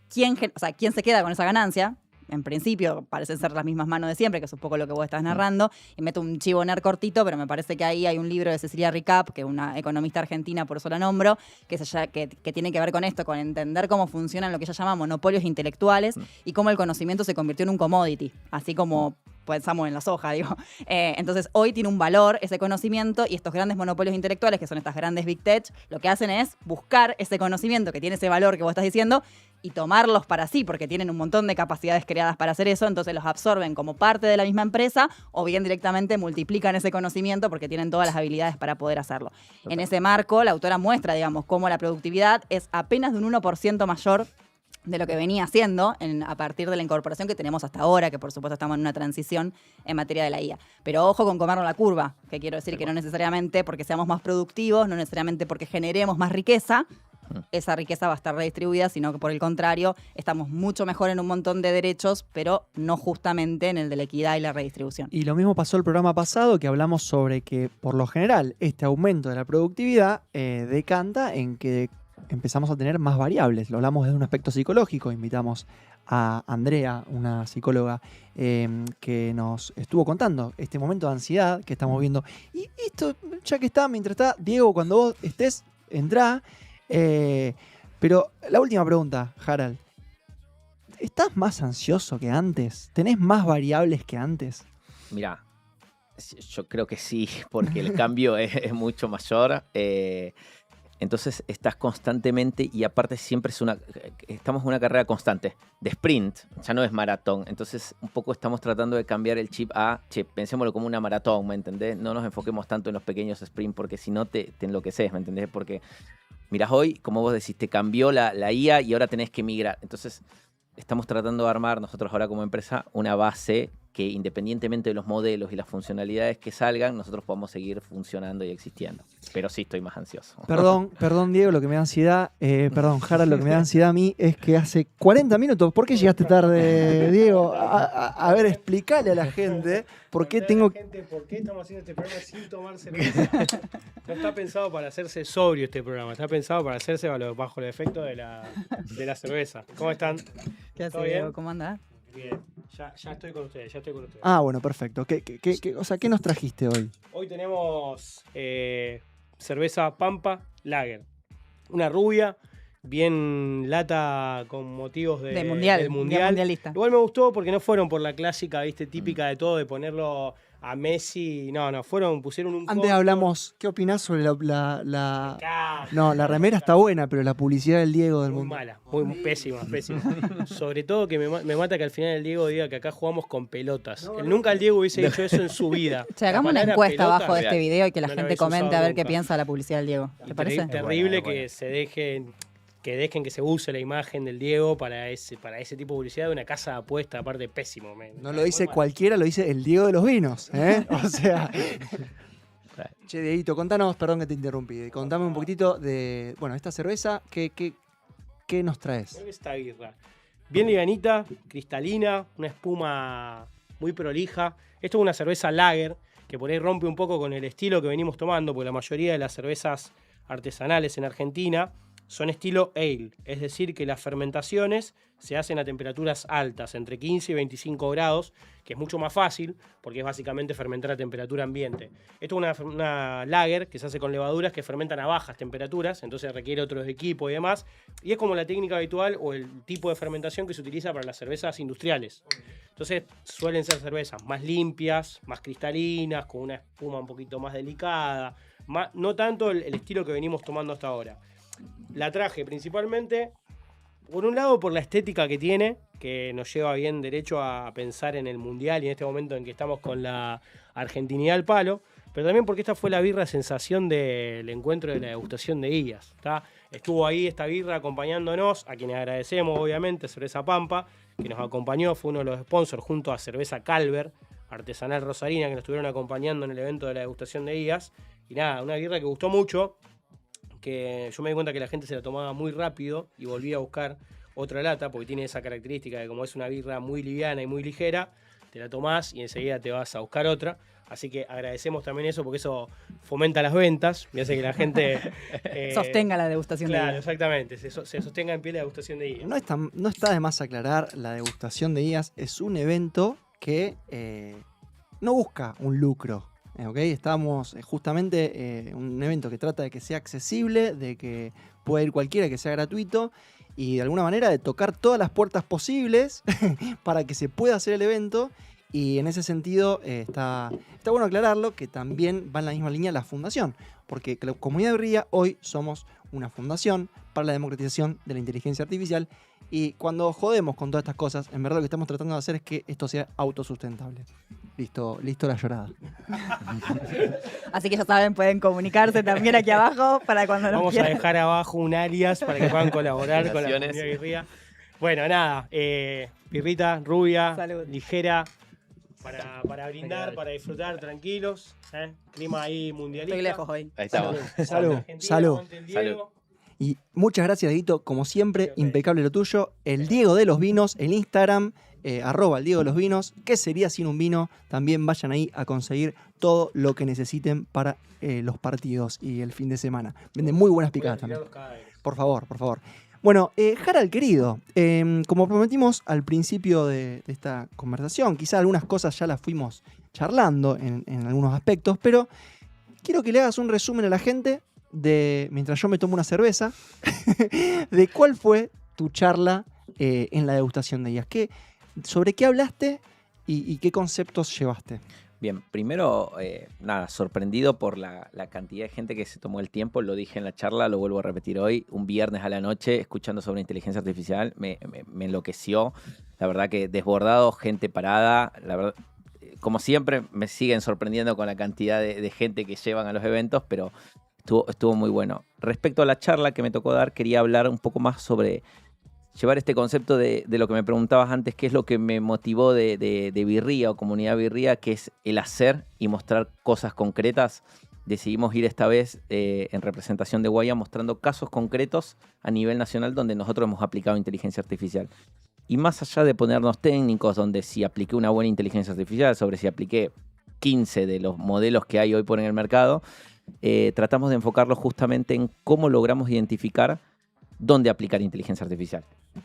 Speaker 2: quién se queda con esa ganancia. En principio parecen ser las mismas manos de siempre, que es un poco lo que vos estás narrando, y meto un chivo nerd cortito, pero me parece que ahí hay un libro de Cecilia Ricap, que es una economista argentina, por eso la nombro, que tiene que ver con esto, con entender cómo funcionan lo que ella llama monopolios intelectuales y cómo el conocimiento se convirtió en un commodity, así como pensamos en la soja, digo. Entonces, hoy tiene un valor ese conocimiento y estos grandes monopolios intelectuales, que son estas grandes big tech, lo que hacen es buscar ese conocimiento que tiene ese valor que vos estás diciendo y tomarlos para sí, porque tienen un montón de capacidades creadas para hacer eso, entonces los absorben como parte de la misma empresa o bien directamente multiplican ese conocimiento porque tienen todas las habilidades para poder hacerlo.
Speaker 4: Total.
Speaker 2: En ese marco, la autora muestra, digamos, cómo la productividad es apenas de un 1% mayor de lo que venía haciendo a partir de la incorporación que tenemos hasta ahora, que por supuesto estamos en una transición en materia de la IA. Pero ojo con comernos la curva, que quiero decir que no necesariamente porque seamos más productivos, no necesariamente porque generemos más riqueza, esa riqueza va a estar redistribuida, sino que por el contrario, estamos mucho mejor en un montón de derechos, pero no justamente en el de la equidad y la redistribución.
Speaker 1: Y lo mismo pasó el programa pasado, que hablamos sobre que, por lo general, este aumento de la productividad decanta en que empezamos a tener más variables. Lo hablamos desde un aspecto psicológico. Invitamos a Andrea, una psicóloga, que nos estuvo contando este momento de ansiedad que estamos viendo. Y esto, ya que está, mientras está, Diego, cuando vos estés, entrá. Pero la última pregunta, Harald. ¿Estás más ansioso que antes? ¿Tenés más variables que antes?
Speaker 4: Mirá, yo creo que sí, porque el cambio es mucho mayor. Entonces estás constantemente y aparte siempre estamos en una carrera constante de sprint, ya no es maratón. Entonces un poco estamos tratando de cambiar el chip a, pensémoslo como una maratón, ¿me entendés? No nos enfoquemos tanto en los pequeños sprints porque si no te enloqueces, ¿me entendés? Porque mirás hoy, como vos decís, te cambió la IA y ahora tenés que migrar. Entonces estamos tratando de armar nosotros ahora como empresa una base que independientemente de los modelos y las funcionalidades que salgan, nosotros podamos seguir funcionando y existiendo. Pero sí estoy más ansioso.
Speaker 1: Perdón, Diego, lo que me da ansiedad, perdón, Harald, lo que me da ansiedad a mí es que hace 40 minutos, ¿por qué llegaste tarde, Diego? A ver, explícale a la gente por qué tengo...
Speaker 5: ¿Por qué estamos haciendo este programa sin tomar cerveza? No está pensado para hacerse sobrio este programa, está pensado para hacerse bajo el efecto de la cerveza. ¿Cómo están?
Speaker 2: ¿Qué haces,
Speaker 5: ¿Todo bien?
Speaker 2: Diego? ¿Cómo andás?
Speaker 5: Bien, ya estoy con ustedes,
Speaker 1: Ah, bueno, perfecto. O sea, ¿qué nos trajiste hoy?
Speaker 5: Hoy tenemos cerveza Pampa Lager. Una rubia, bien lata con motivos
Speaker 2: del mundial.
Speaker 5: del mundial.
Speaker 2: Mundialista.
Speaker 5: Igual me gustó porque no fueron por la clásica, viste, típica de todo, de ponerlo a Messi. No, pusieron un
Speaker 1: Antes
Speaker 5: costo.
Speaker 1: hablamos, ¿qué opinás sobre la...
Speaker 5: Acá.
Speaker 1: No, la remera está buena, pero la publicidad del Diego del
Speaker 5: Muy
Speaker 1: mundo.
Speaker 5: mala, muy pésima. Sobre todo que me mata que al final el Diego diga que acá jugamos con pelotas. Nunca el Diego hubiese dicho eso en su vida.
Speaker 2: Che, hagamos
Speaker 5: La
Speaker 2: una
Speaker 5: palabra
Speaker 2: encuesta
Speaker 5: pelota,
Speaker 2: abajo de este video y que la
Speaker 5: no la
Speaker 2: gente
Speaker 5: habéis
Speaker 2: comente
Speaker 5: usado
Speaker 2: a ver qué
Speaker 5: nunca.
Speaker 2: piensa de la publicidad del Diego. ¿Te parece?
Speaker 5: Terrible
Speaker 4: Es buena.
Speaker 5: que se dejen que se use la imagen del Diego para ese tipo de publicidad de una casa de apuesta, aparte pésimo.
Speaker 1: No lo dice cualquiera, lo dice el Diego de los vinos, ¿eh? O sea... Che, Dieguito, contanos, perdón que te interrumpí, contame un poquitito de, bueno, esta cerveza, ¿qué nos traes?
Speaker 5: Creo que esta birra. Bien livianita, cristalina, una espuma muy prolija. Esto es una cerveza lager, que por ahí rompe un poco con el estilo que venimos tomando, porque la mayoría de las cervezas artesanales en Argentina son estilo ale, es decir, que las fermentaciones se hacen a temperaturas altas, entre 15 y 25 grados, que es mucho más fácil, porque es básicamente fermentar a temperatura ambiente. Esto es una lager que se hace con levaduras que fermentan a bajas temperaturas, entonces requiere otros equipos y demás, y es como la técnica habitual o el tipo de fermentación que se utiliza para las cervezas industriales. Entonces suelen ser cervezas más limpias, más cristalinas, con una espuma un poquito más delicada, no tanto el estilo que venimos tomando hasta ahora. La traje principalmente, por un lado, por la estética que tiene, que nos lleva bien derecho a pensar en el Mundial y en este momento en que estamos con la argentinidad al palo, pero también porque esta fue la birra sensación del encuentro de la degustación de guías. Estuvo ahí esta birra acompañándonos, a quienes agradecemos obviamente, Cerveza Pampa, que nos acompañó, fue uno de los sponsors junto a Cerveza Calver, artesanal rosarina, que nos estuvieron acompañando en el evento de la degustación de guías. Y nada, una birra que gustó mucho, que yo me di cuenta que la gente se la tomaba muy rápido y volví a buscar otra lata, porque tiene esa característica de como es una birra muy liviana y muy ligera, te la tomás y enseguida te vas a buscar otra. Así que agradecemos también eso, porque eso fomenta las ventas y hace que la gente...
Speaker 2: sostenga la degustación de
Speaker 5: Claro,
Speaker 2: guías.
Speaker 5: exactamente, se sostenga en pie la degustación de guías.
Speaker 1: No está de más aclarar, la degustación de guías es un evento que no busca un lucro. ¿Okay? Estamos justamente un evento que trata de que sea accesible, de que pueda ir cualquiera, que sea gratuito y de alguna manera de tocar todas las puertas posibles para que se pueda hacer el evento. Y en ese sentido está bueno aclararlo, que también va en la misma línea la fundación, porque la Comunidad de Birria hoy somos una fundación para la democratización de la inteligencia artificial, y cuando jodemos con todas estas cosas, en verdad lo que estamos tratando de hacer es que esto sea autosustentable. Listo la llorada.
Speaker 2: Así que ya saben, pueden comunicarse también aquí abajo para cuando nos
Speaker 5: Vamos a
Speaker 2: quieran.
Speaker 5: dejar abajo un alias para que puedan colaborar con la
Speaker 4: Relaciones.
Speaker 5: Comunidad Birria. Bueno, nada, birrita, rubia,
Speaker 2: Salud.
Speaker 5: ligera, para brindar, para disfrutar tranquilos. Clima ahí mundialista.
Speaker 2: Estoy lejos hoy.
Speaker 4: Ahí estamos.
Speaker 1: Salud,
Speaker 5: Argentina,
Speaker 1: salud.
Speaker 5: aguante el Diego.
Speaker 1: Y muchas gracias, Dieguito, como siempre,
Speaker 5: Ok.
Speaker 1: impecable lo tuyo. El Diego de los Vinos, el Instagram, @el Diego de los Vinos. ¿Qué sería sin un vino? También vayan ahí a conseguir todo lo que necesiten para los partidos y el fin de semana. Venden muy buenas
Speaker 5: Voy a
Speaker 1: picadas
Speaker 5: tirar
Speaker 1: también.
Speaker 5: los cadáveres.
Speaker 1: Por favor. Bueno, Harald, querido, como prometimos al principio de esta conversación, quizá algunas cosas ya las fuimos charlando en algunos aspectos, pero quiero que le hagas un resumen a la gente mientras yo me tomo una cerveza, de cuál fue tu charla en la degustación de guías. ¿Sobre qué hablaste y qué conceptos llevaste?
Speaker 4: Bien, primero, nada, sorprendido por la cantidad de gente que se tomó el tiempo, lo dije en la charla, lo vuelvo a repetir hoy, un viernes a la noche, escuchando sobre inteligencia artificial, me enloqueció, la verdad que desbordado, gente parada, la verdad, como siempre, me siguen sorprendiendo con la cantidad de gente que llevan a los eventos, pero estuvo muy bueno. Respecto a la charla que me tocó dar, quería hablar un poco más sobre llevar este concepto de lo que me preguntabas antes, qué es lo que me motivó de Virría o comunidad Virría, que es el hacer y mostrar cosas concretas. Decidimos ir esta vez en representación de Guaya mostrando casos concretos a nivel nacional donde nosotros hemos aplicado inteligencia artificial. Y más allá de ponernos técnicos, donde si apliqué una buena inteligencia artificial, sobre si apliqué 15 de los modelos que hay hoy por en el mercado, tratamos de enfocarlo justamente en cómo logramos identificar dónde aplicar inteligencia artificial.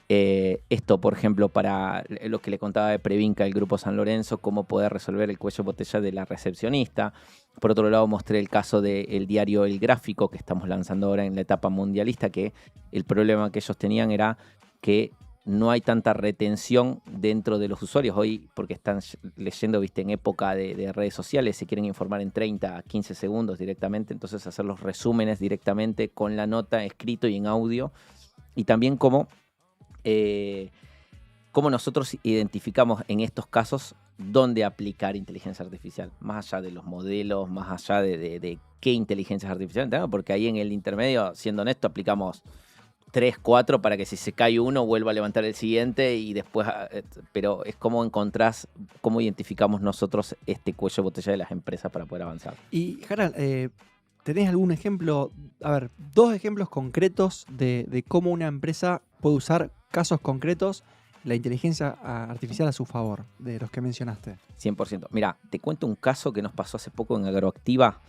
Speaker 4: Esto, por ejemplo, para lo que le contaba de Previnca, el Grupo San Lorenzo, cómo poder resolver el cuello de botella de la recepcionista. Por otro lado, mostré el caso del diario El Gráfico, que estamos lanzando ahora en la etapa mundialista, que el problema que ellos tenían era que no hay tanta retención dentro de los usuarios hoy, porque están leyendo, viste, en época de redes sociales, se quieren informar en 30 a 15 segundos directamente, entonces hacer los resúmenes directamente con la nota escrito y en audio, y también cómo nosotros identificamos en estos casos dónde aplicar inteligencia artificial, más allá de los modelos, más allá de qué inteligencias artificiales tenemos, porque ahí en el intermedio, siendo honesto, aplicamos 3, 4 para que si se cae uno vuelva a levantar el siguiente y después, pero es como encontrás, cómo identificamos nosotros este cuello de botella de las empresas para poder avanzar.
Speaker 1: Y Harald, ¿tenés algún ejemplo, a ver, 2 ejemplos concretos de cómo una empresa puede usar casos concretos la inteligencia artificial a su favor, de los que mencionaste?
Speaker 4: 100%. Mira, te cuento un caso que nos pasó hace poco en Agroactiva.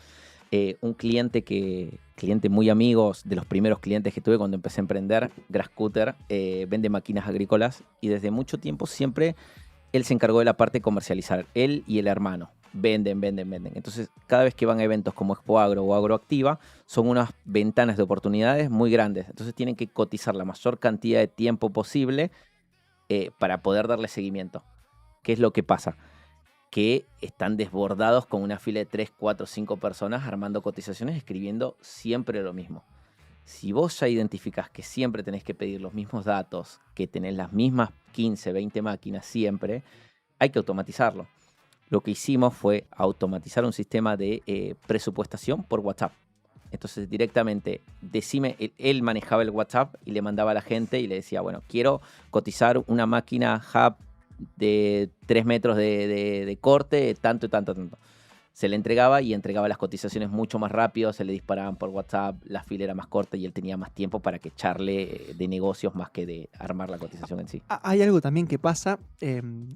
Speaker 4: Un cliente muy amigo, de los primeros clientes que tuve cuando empecé a emprender, Grascutter, vende máquinas agrícolas y desde mucho tiempo siempre él se encargó de la parte de comercializar, él y el hermano. Venden. Entonces, cada vez que van a eventos como Expo Agro o Agroactiva, son unas ventanas de oportunidades muy grandes. Entonces, tienen que cotizar la mayor cantidad de tiempo posible para poder darle seguimiento. ¿Qué es lo que pasa? Que están desbordados con una fila de 3, 4, 5 personas armando cotizaciones, escribiendo siempre lo mismo. Si vos ya identificás que siempre tenés que pedir los mismos datos, que tenés las mismas 15, 20 máquinas siempre, hay que automatizarlo. Lo que hicimos fue automatizar un sistema de presupuestación por WhatsApp. Entonces directamente, él manejaba el WhatsApp y le mandaba a la gente y le decía, bueno, quiero cotizar una máquina Hub de 3 metros de corte, tanto. Se le entregaba y entregaba las cotizaciones mucho más rápido, se le disparaban por WhatsApp, la fila era más corta y él tenía más tiempo para que echarle de negocios más que de armar la cotización en sí.
Speaker 1: Hay algo también que pasa,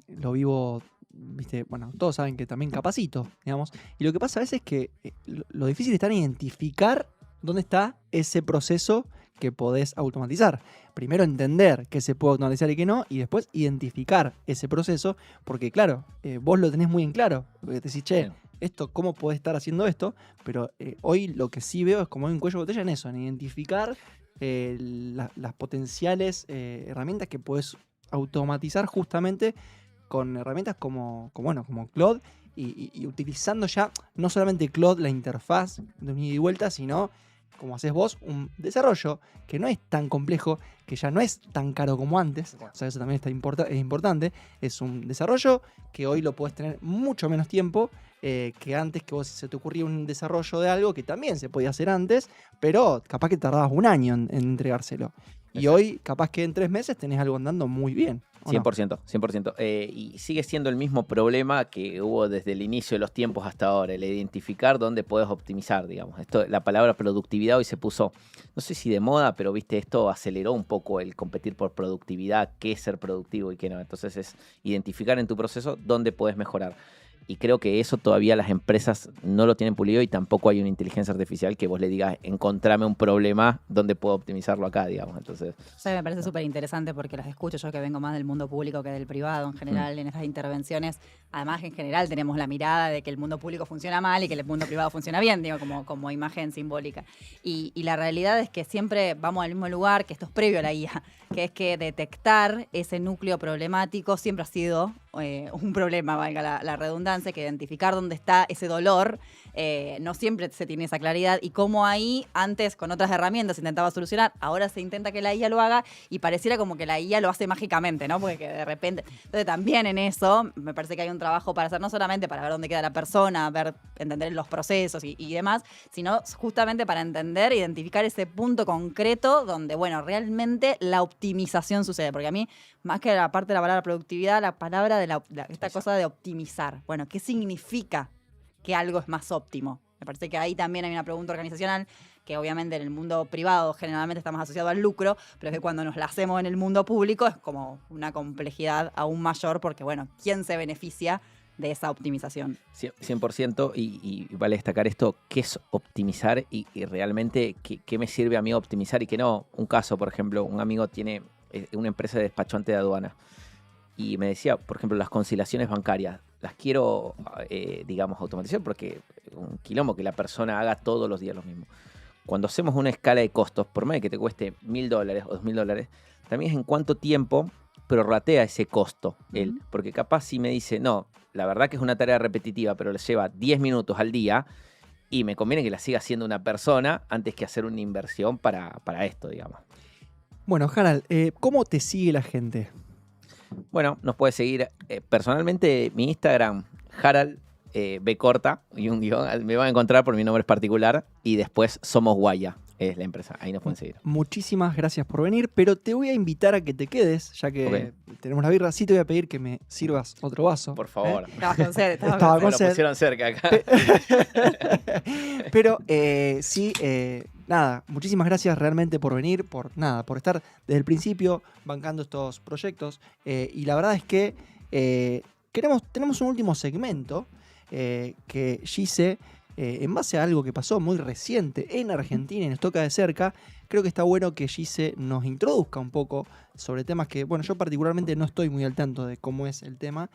Speaker 1: lo vivo, viste, bueno, todos saben que también capacito, digamos, y lo que pasa a veces es que lo difícil está en identificar dónde está ese proceso que podés automatizar. Primero entender qué se puede automatizar y qué no, y después identificar ese proceso, porque claro, vos lo tenés muy en claro, porque te decís, che, esto, ¿cómo podés estar haciendo esto? Pero hoy lo que sí veo es como hay un cuello de botella en eso, en identificar las potenciales herramientas que podés automatizar justamente con herramientas como Claude y utilizando ya no solamente Claude, la interfaz de un ida y vuelta, sino como haces vos, un desarrollo que no es tan complejo, que ya no es tan caro como antes, o sea, eso también es importante, es un desarrollo que hoy lo podés tener mucho menos tiempo que antes, que vos se te ocurría un desarrollo de algo que también se podía hacer antes, pero capaz que tardabas un año en entregárselo. Y hoy, capaz que en 3 meses tenés algo andando muy bien.
Speaker 4: 100%, 100%. Y sigue siendo el mismo problema que hubo desde el inicio de los tiempos hasta ahora, el identificar dónde puedes optimizar, digamos. La palabra productividad hoy se puso, no sé si de moda, pero viste, esto aceleró un poco el competir por productividad, qué es ser productivo y qué no. Entonces es identificar en tu proceso dónde puedes mejorar. Y creo que eso todavía las empresas no lo tienen pulido y tampoco hay una inteligencia artificial que vos le digas, encontrame un problema donde puedo optimizarlo acá, digamos. Entonces,
Speaker 2: o sea, me parece súper interesante porque las escucho yo, que vengo más del mundo público que del privado en general en estas intervenciones. Además, en general tenemos la mirada de que el mundo público funciona mal y que el mundo privado funciona bien, digo, como imagen simbólica. Y la realidad es que siempre vamos al mismo lugar, que esto es previo a la IA, que es que detectar ese núcleo problemático siempre ha sido un problema, valga la redundancia, que identificar dónde está ese dolor no siempre se tiene esa claridad, y cómo ahí antes con otras herramientas se intentaba solucionar, ahora se intenta que la IA lo haga y pareciera como que la IA lo hace mágicamente, ¿no? Porque que de repente... Entonces también en eso me parece que hay un trabajo para hacer, no solamente para ver dónde queda la persona, entender los procesos y demás, sino justamente para entender, identificar ese punto concreto donde, bueno, realmente la optimización sucede. Porque a mí, más que la parte de la palabra productividad, la palabra de esta cosa de optimizar. Bueno, ¿qué significa que algo es más óptimo? Me parece que ahí también hay una pregunta organizacional que obviamente en el mundo privado generalmente estamos asociados al lucro, pero es que cuando nos la hacemos en el mundo público es como una complejidad aún mayor porque, bueno, ¿quién se beneficia de esa optimización?
Speaker 4: 100%, y vale destacar esto, ¿qué es optimizar y realmente qué me sirve a mí optimizar y qué no? Un caso, por ejemplo, un amigo tiene una empresa de despachante de aduana y me decía, por ejemplo, las conciliaciones bancarias, las quiero, digamos, automatizar porque un quilombo que la persona haga todos los días lo mismo. Cuando hacemos una escala de costos, por más de que te cueste $1.000 o $2.000, también es en cuánto tiempo prorratea ese costo él. Porque capaz si me dice, no, la verdad que es una tarea repetitiva, pero le lleva 10 minutos al día y me conviene que la siga haciendo una persona antes que hacer una inversión para esto, digamos.
Speaker 1: Bueno, Harald, ¿cómo te sigue la gente?
Speaker 4: Bueno, nos puede seguir personalmente mi Instagram, Harald B corta y un guión. Me van a encontrar por mi nombre particular y después Somos Guaya. Es la empresa, ahí nos pueden seguir.
Speaker 1: Muchísimas gracias por venir, pero te voy a invitar a que te quedes, ya que tenemos la birra. Sí te voy a pedir que me sirvas otro vaso.
Speaker 4: Por favor.
Speaker 2: Estabas con sed.
Speaker 1: Estaba con
Speaker 4: Lo
Speaker 1: sed.
Speaker 4: pusieron cerca acá.
Speaker 1: Pero sí, nada, muchísimas gracias realmente por venir, por estar desde el principio bancando estos proyectos. Y la verdad es que tenemos un último segmento que Gise, en base a algo que pasó muy reciente en Argentina y nos toca de cerca, creo que está bueno que Gise nos introduzca un poco sobre temas que, bueno, yo particularmente no estoy muy al tanto de cómo es el tema,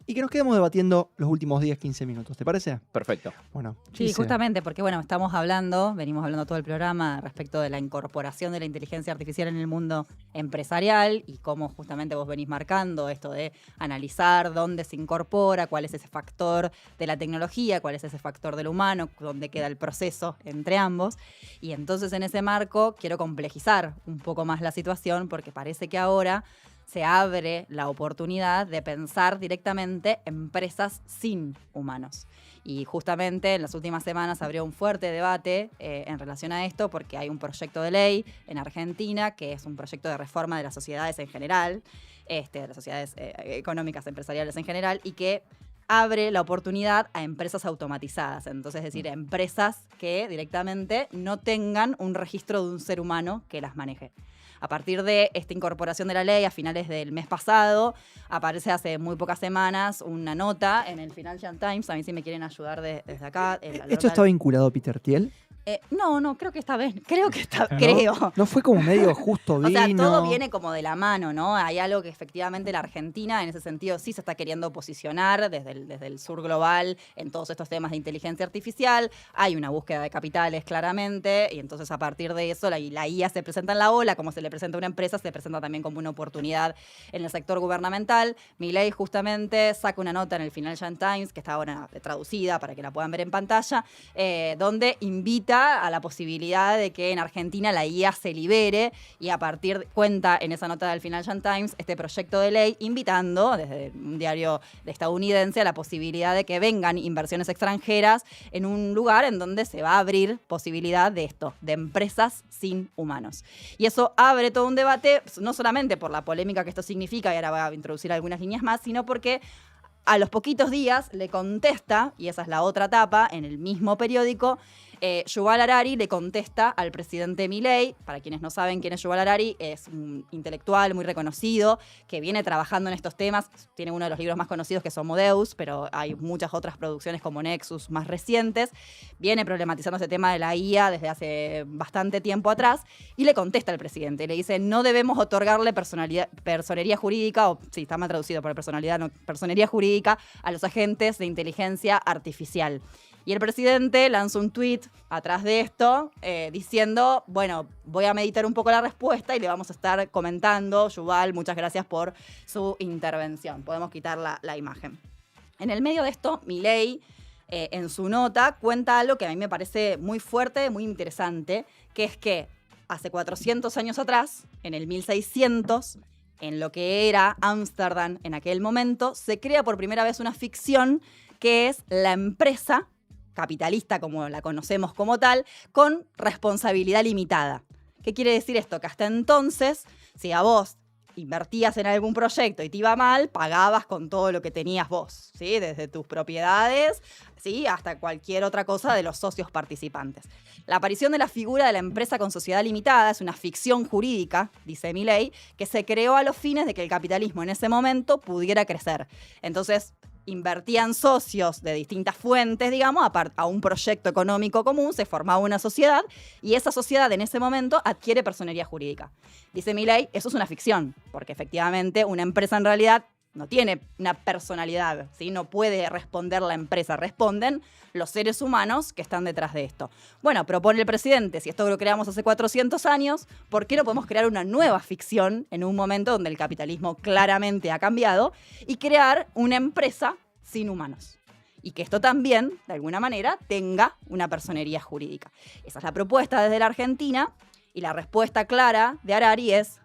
Speaker 1: y que nos quedemos debatiendo los últimos 10-15 minutos. ¿Te parece?
Speaker 4: Perfecto.
Speaker 1: Bueno,
Speaker 2: Sí,
Speaker 1: Gise.
Speaker 2: justamente, porque bueno, venimos hablando todo el programa respecto de la incorporación de la inteligencia artificial en el mundo empresarial y cómo justamente vos venís marcando esto de analizar dónde se incorpora, cuál es ese factor de la tecnología, cuál es ese factor del humano, dónde queda el proceso entre ambos. Y entonces en ese marco quiero complejizar un poco más la situación porque parece que ahora se abre la oportunidad de pensar directamente empresas sin humanos. Y justamente en las últimas semanas abrió un fuerte debate en relación a esto porque hay un proyecto de ley en Argentina que es un proyecto de reforma de las sociedades en general, de las sociedades económicas, empresariales en general, y que abre la oportunidad a empresas automatizadas. Entonces, es decir, empresas que directamente no tengan un registro de un ser humano que las maneje. A partir de esta incorporación de la ley, a finales del mes pasado, aparece hace muy pocas semanas una nota en el Financial Times. A mí si me quieren ayudar desde acá.
Speaker 1: ¿Esto está vinculado a Peter Thiel?
Speaker 2: No, creo que esta vez. Creo que está,
Speaker 1: ¿No?
Speaker 2: creo.
Speaker 1: No fue como medio justo vino.
Speaker 2: O sea, todo viene como de la mano, ¿no? Hay algo que efectivamente la Argentina, en ese sentido, sí se está queriendo posicionar desde el sur global en todos estos temas de inteligencia artificial. Hay una búsqueda de capitales, claramente, y entonces a partir de eso la IA se presenta en la ola, como se le presenta a una empresa, se presenta también como una oportunidad en el sector gubernamental. Milei justamente saca una nota en el Financial Times, que está ahora traducida para que la puedan ver en pantalla, donde invita a la posibilidad de que en Argentina la IA se libere y cuenta en esa nota del Financial Times este proyecto de ley invitando desde un diario estadounidense a la posibilidad de que vengan inversiones extranjeras en un lugar en donde se va a abrir posibilidad de esto, de empresas sin humanos. Y eso abre todo un debate, no solamente por la polémica que esto significa, y ahora voy a introducir algunas líneas más, sino porque a los poquitos días le contesta, y esa es la otra etapa, en el mismo periódico, Yuval Harari le contesta al presidente Milei. Para quienes no saben quién es Yuval Harari, es un intelectual muy reconocido que viene trabajando en estos temas. Tiene uno de los libros más conocidos que es Homo Deus, pero hay muchas otras producciones como Nexus más recientes. Viene problematizando ese tema de la IA desde hace bastante tiempo atrás y le contesta al presidente. Le dice, no debemos otorgarle personería jurídica, o sí, está mal traducido por personalidad, no, personería jurídica a los agentes de inteligencia artificial. Y el presidente lanzó un tweet atrás de esto diciendo, bueno, voy a meditar un poco la respuesta y le vamos a estar comentando. Yuval, muchas gracias por su intervención. Podemos quitar la imagen. En el medio de esto, Milei, en su nota, cuenta algo que a mí me parece muy fuerte, muy interesante, que es que hace 400 años atrás, en el 1600, en lo que era Ámsterdam en aquel momento, se crea por primera vez una ficción que es la empresa capitalista, como la conocemos como tal, con responsabilidad limitada. ¿Qué quiere decir esto? Que hasta entonces, si a vos invertías en algún proyecto y te iba mal, pagabas con todo lo que tenías vos, ¿sí? Desde tus propiedades, ¿sí? Hasta cualquier otra cosa de los socios participantes. La aparición de la figura de la empresa con sociedad limitada es una ficción jurídica, dice Milei, que se creó a los fines de que el capitalismo en ese momento pudiera crecer. Entonces, invertían socios de distintas fuentes, digamos, a un proyecto económico común, se formaba una sociedad y esa sociedad en ese momento adquiere personería jurídica. Dice Milei, eso es una ficción, porque efectivamente una empresa en realidad no tiene una personalidad, ¿sí? No puede responder la empresa, responden los seres humanos que están detrás de esto. Bueno, propone el presidente, si esto lo creamos hace 400 años, ¿por qué no podemos crear una nueva ficción en un momento donde el capitalismo claramente ha cambiado y crear una empresa sin humanos? Y que esto también, de alguna manera, tenga una personería jurídica. Esa es la propuesta desde la Argentina y la respuesta clara de Harari es,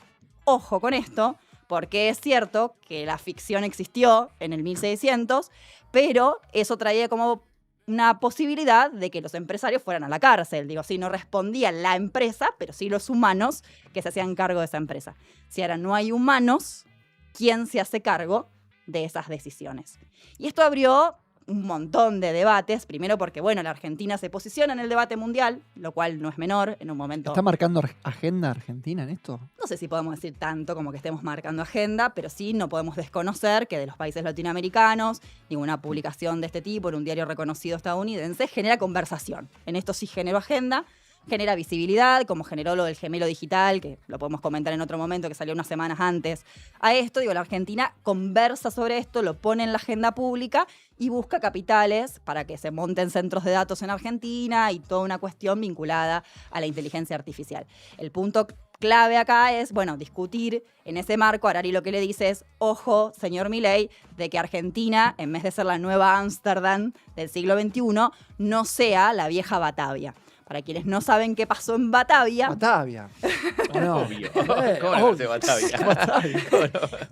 Speaker 2: ojo con esto, porque es cierto que la ficción existió en el 1600, pero eso traía como una posibilidad de que los empresarios fueran a la cárcel. Digo, sí, no respondía la empresa, pero sí los humanos que se hacían cargo de esa empresa. Si ahora no hay humanos, ¿quién se hace cargo de esas decisiones? Y esto abrió un montón de debates, primero porque, bueno, la Argentina se posiciona en el debate mundial, lo cual no es menor en un momento.
Speaker 1: ¿Está marcando agenda Argentina en esto?
Speaker 2: No sé si podemos decir tanto como que estemos marcando agenda, pero sí no podemos desconocer que de los países latinoamericanos, ninguna publicación de este tipo en un diario reconocido estadounidense genera conversación. En esto sí generó agenda, genera visibilidad, como generó lo del gemelo digital, que lo podemos comentar en otro momento, que salió unas semanas antes a esto. Digo, la Argentina conversa sobre esto, lo pone en la agenda pública y busca capitales para que se monten centros de datos en Argentina y toda una cuestión vinculada a la inteligencia artificial. El punto clave acá es, bueno, discutir en ese marco. Harari lo que le dice es, ojo, señor Milei, de que Argentina, en vez de ser la nueva Ámsterdam del siglo XXI, no sea la vieja Batavia. Para quienes no saben qué pasó en Batavia.
Speaker 1: Batavia. No.
Speaker 4: Obvio. ¿Cómo no sé Batavia?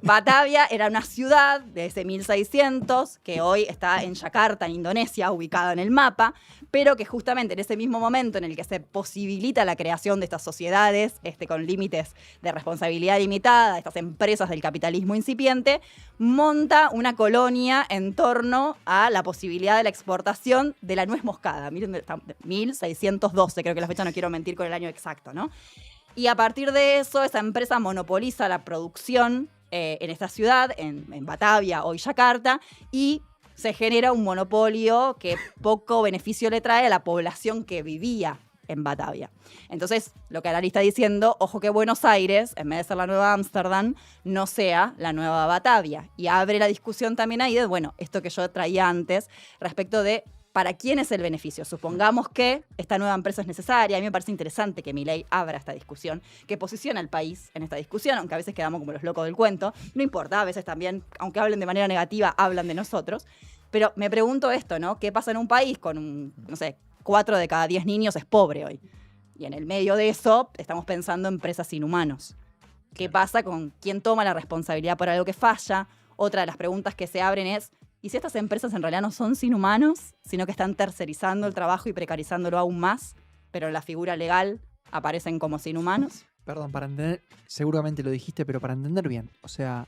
Speaker 2: Batavia era una ciudad de ese 1600 que hoy está en Yakarta, en Indonesia, ubicada en el mapa, pero que justamente en ese mismo momento en el que se posibilita la creación de estas sociedades con límites de responsabilidad limitada, estas empresas del capitalismo incipiente, monta una colonia en torno a la posibilidad de la exportación de la nuez moscada. Miren, 1612, creo que la fecha, no quiero mentir con el año exacto, ¿no? Y a partir de eso, esa empresa monopoliza la producción en esta ciudad, en Batavia, hoy Yakarta, y se genera un monopolio que poco beneficio le trae a la población que vivía en Batavia. Entonces, lo que Harari está diciendo, ojo que Buenos Aires, en vez de ser la nueva Ámsterdam, no sea la nueva Batavia. Y abre la discusión también ahí de, bueno, esto que yo traía antes, respecto de ¿para quién es el beneficio? Supongamos que esta nueva empresa es necesaria. A mí me parece interesante que Milei abra esta discusión, que posiciona al país en esta discusión, aunque a veces quedamos como los locos del cuento. No importa, a veces también, aunque hablen de manera negativa, hablan de nosotros. Pero me pregunto esto, ¿no? ¿Qué pasa en un país con, 4 de cada 10 niños es pobre hoy? Y en el medio de eso estamos pensando en empresas sin humanos. ¿Qué pasa con quién toma la responsabilidad por algo que falla? Otra de las preguntas que se abren es, ¿y si estas empresas en realidad no son sin humanos, sino que están tercerizando el trabajo y precarizándolo aún más, pero en la figura legal aparecen como sin humanos?
Speaker 1: Perdón, para entender, seguramente lo dijiste, pero para entender bien. O sea,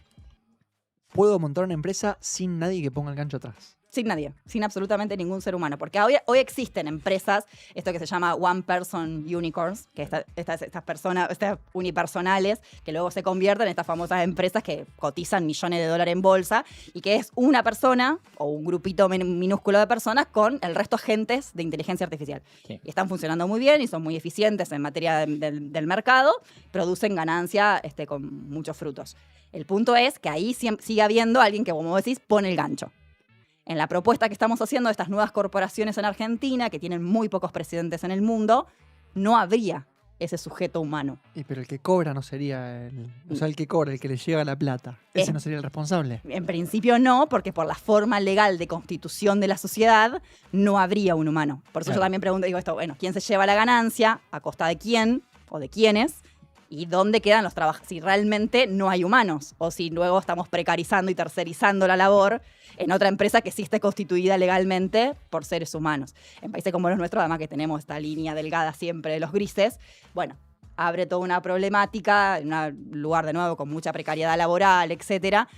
Speaker 1: puedo montar una empresa sin nadie que ponga el gancho atrás.
Speaker 2: Sin nadie, sin absolutamente ningún ser humano. Porque hoy existen empresas, esto que se llama One Person Unicorns, que estas personas, estas unipersonales, que luego se convierten en estas famosas empresas que cotizan millones de dólares en bolsa y que es una persona o un grupito minúsculo de personas con el resto agentes de inteligencia artificial. Sí. Y están funcionando muy bien y son muy eficientes en materia del mercado, producen ganancia con muchos frutos. El punto es que ahí sigue habiendo alguien que, como decís, pone el gancho. en la propuesta que estamos haciendo de estas nuevas corporaciones en Argentina, que tienen muy pocos presidentes en el mundo, no habría ese sujeto humano.
Speaker 1: Pero el que cobra no sería o sea, el que cobra, el que le llega la plata. Ese no sería el responsable.
Speaker 2: En principio no, porque por la forma legal de constitución de la sociedad no habría un humano. Por eso yo también pregunto, digo esto, bueno, ¿quién se lleva la ganancia? ¿A costa de quién? ¿O de quiénes? ¿Y dónde quedan los trabajos? Si realmente no hay humanos, o si luego estamos precarizando y tercerizando la labor en otra empresa que sí esté constituida legalmente por seres humanos. En países como los nuestros, además que tenemos esta línea delgada siempre de los grises, bueno, abre toda una problemática, en un lugar de nuevo con mucha precariedad laboral, etcétera,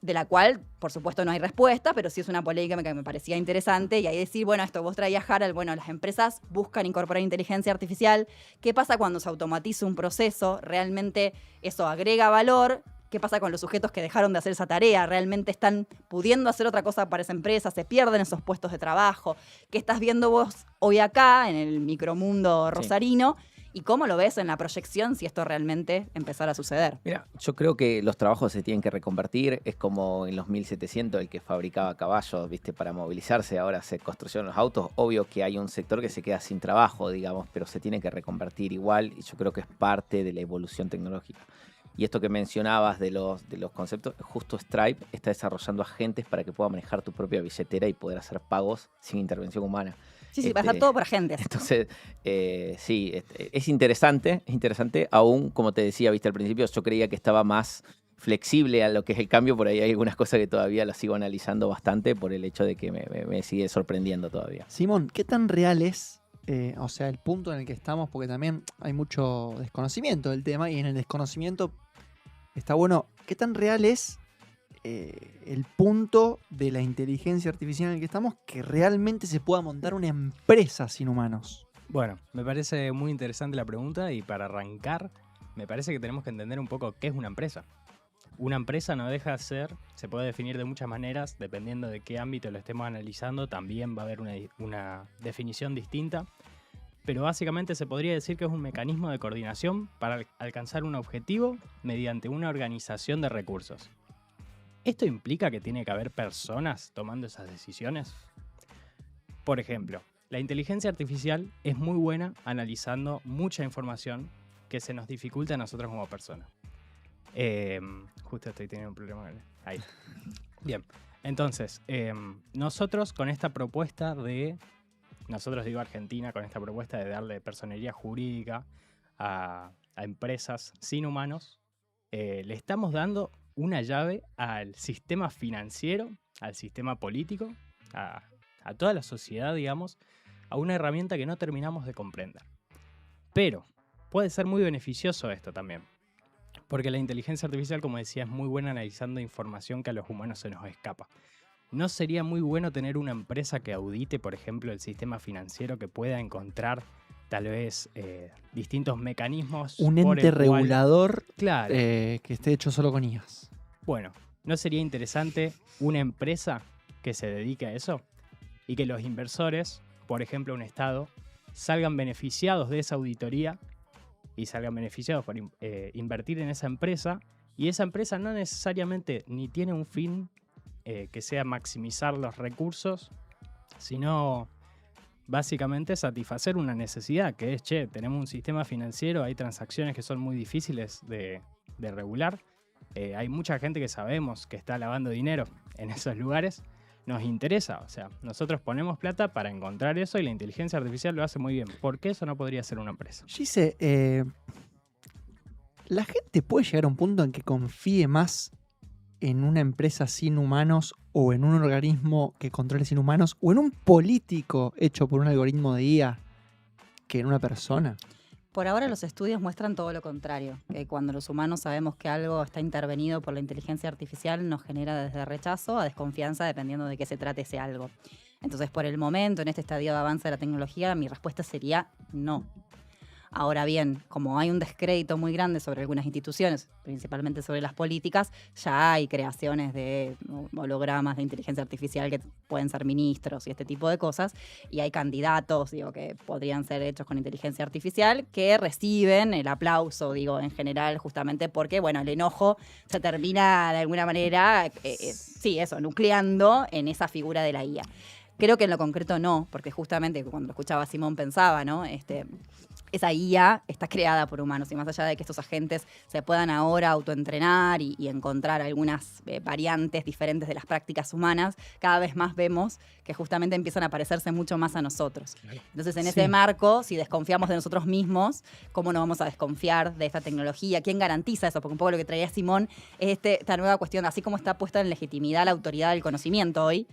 Speaker 2: de la cual, por supuesto, no hay respuesta, pero sí es una polémica que me parecía interesante. Y ahí decir, bueno, esto vos traías, Harald, bueno, las empresas buscan incorporar inteligencia artificial. ¿Qué pasa cuando se automatiza un proceso? ¿Realmente eso agrega valor? ¿Qué pasa con los sujetos que dejaron de hacer esa tarea? ¿Realmente están pudiendo hacer otra cosa para esa empresa? ¿Se pierden esos puestos de trabajo? ¿Qué estás viendo vos hoy acá, en el micromundo rosarino? Sí. ¿Y cómo lo ves en la proyección si esto realmente empezara a suceder?
Speaker 4: Mira, yo creo que los trabajos se tienen que reconvertir. Es como en los 1700 el que fabricaba caballos, ¿viste? Para movilizarse. Ahora se construyeron los autos. Obvio que hay un sector que se queda sin trabajo, digamos, pero se tiene que reconvertir igual. Y yo creo que es parte de la evolución tecnológica. Y esto que mencionabas de los conceptos, justo Stripe está desarrollando agentes para que pueda manejar tu propia billetera y poder hacer pagos sin intervención humana.
Speaker 2: Sí, pasa todo por agentes.
Speaker 4: Entonces, sí, es interesante, aún, como te decía, viste al principio, yo creía que estaba más flexible a lo que es el cambio, por ahí hay algunas cosas que todavía las sigo analizando bastante por el hecho de que me sigue sorprendiendo todavía.
Speaker 1: Simón, ¿qué tan real es, o sea, el punto en el que estamos? Porque también hay mucho desconocimiento del tema y en el desconocimiento está bueno, ¿qué tan real es el punto de la inteligencia artificial en el que estamos, que realmente se pueda montar una empresa sin humanos?
Speaker 3: Bueno, me parece muy interesante la pregunta y para arrancar, me parece que tenemos que entender un poco qué es una empresa. Una empresa no deja de ser, se puede definir de muchas maneras, dependiendo de qué ámbito lo estemos analizando, también va a haber una definición distinta, pero básicamente se podría decir que es un mecanismo de coordinación para alcanzar un objetivo mediante una organización de recursos. ¿Esto implica que tiene que haber personas tomando esas decisiones? Por ejemplo, la inteligencia artificial es muy buena analizando mucha información que se nos dificulta a nosotros como personas. Justo estoy teniendo un problema. Ahí. Bien, entonces, nosotros con esta propuesta de... Nosotros, digo Argentina, con esta propuesta de darle personería jurídica a empresas sin humanos, le estamos dando una llave al sistema financiero, al sistema político, a toda la sociedad, digamos, a una herramienta que no terminamos de comprender. Pero puede ser muy beneficioso esto también, porque la inteligencia artificial, como decía, es muy buena analizando información que a los humanos se nos escapa. ¿No sería muy bueno tener una empresa que audite, por ejemplo, el sistema financiero, que pueda encontrar tal vez distintos mecanismos?
Speaker 1: Un ente regulador,
Speaker 3: claro,
Speaker 1: que esté hecho solo con IAs.
Speaker 3: Bueno, ¿no sería interesante una empresa que se dedique a eso? Y que los inversores, por ejemplo un Estado, salgan beneficiados de esa auditoría y salgan beneficiados por invertir en esa empresa, y esa empresa no necesariamente ni tiene un fin que sea maximizar los recursos, sino básicamente satisfacer una necesidad, que es, tenemos un sistema financiero, hay transacciones que son muy difíciles de regular, hay mucha gente que sabemos que está lavando dinero en esos lugares, nos interesa, o sea, nosotros ponemos plata para encontrar eso y la inteligencia artificial lo hace muy bien. ¿Por qué eso no podría ser una empresa?
Speaker 1: Gise, ¿la gente puede llegar a un punto en que confíe más en una empresa sin humanos o en un organismo que controle sin humanos o en un político hecho por un algoritmo de IA que en una persona?
Speaker 2: Por ahora los estudios muestran todo lo contrario, que cuando los humanos sabemos que algo está intervenido por la inteligencia artificial nos genera desde rechazo a desconfianza dependiendo de qué se trate ese algo. Entonces, por el momento, en este estadio de avance de la tecnología, mi respuesta sería no. Ahora bien, como hay un descrédito muy grande sobre algunas instituciones, principalmente sobre las políticas, ya hay creaciones de hologramas de inteligencia artificial que pueden ser ministros y este tipo de cosas, y hay candidatos, digo, que podrían ser hechos con inteligencia artificial que reciben el aplauso, digo, en general, justamente porque, bueno, el enojo se termina de alguna manera, sí, eso, nucleando en esa figura de la IA. Creo que en lo concreto no, porque justamente cuando lo escuchaba a Simón pensaba, ¿no? Esa IA está creada por humanos y más allá de que estos agentes se puedan ahora autoentrenar y encontrar algunas variantes diferentes de las prácticas humanas, cada vez más vemos que justamente empiezan a parecerse mucho más a nosotros. Entonces, en ese marco, si desconfiamos de nosotros mismos, ¿cómo no vamos a desconfiar de esta tecnología? ¿Quién garantiza eso? Porque un poco lo que traía Simón es esta nueva cuestión, así como está puesta en legitimidad la autoridad del conocimiento hoy,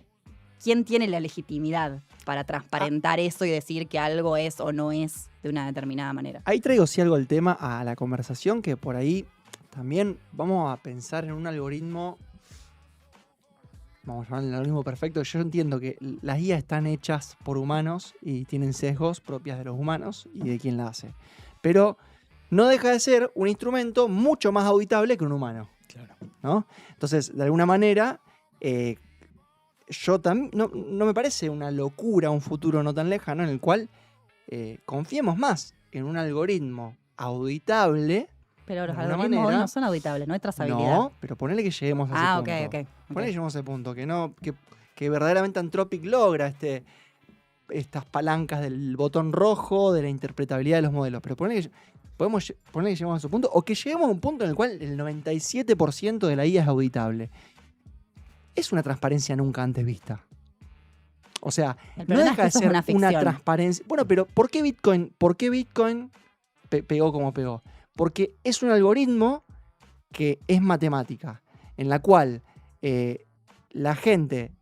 Speaker 2: ¿quién tiene la legitimidad para transparentar eso y decir que algo es o no es de una determinada manera?
Speaker 1: Ahí traigo sí algo el tema a la conversación, que por ahí también vamos a pensar en un algoritmo, vamos a llamarlo el algoritmo perfecto. Yo entiendo que las IA están hechas por humanos y tienen sesgos propias de los humanos y de quien la hace. Pero no deja de ser un instrumento mucho más auditable que un humano.
Speaker 3: Claro.
Speaker 1: ¿No? Entonces, de alguna manera, yo también no me parece una locura un futuro no tan lejano en el cual confiemos más en un algoritmo auditable.
Speaker 2: Pero los
Speaker 1: de alguna
Speaker 2: algoritmos hoy
Speaker 1: manera
Speaker 2: no son auditables, no hay trazabilidad.
Speaker 1: No, pero ponele que lleguemos a ese punto.
Speaker 2: Ok.
Speaker 1: Ponele que lleguemos a ese punto, que verdaderamente Anthropic logra estas palancas del botón rojo, de la interpretabilidad de los modelos. Pero ponele que lleguemos a ese punto, o que lleguemos a un punto en el cual el 97% de la IA es auditable. Es una transparencia nunca antes vista. O sea, no deja de ser una transparencia. Bueno, pero ¿por qué Bitcoin pegó como pegó? Porque es un algoritmo que es matemática, en la cual la gente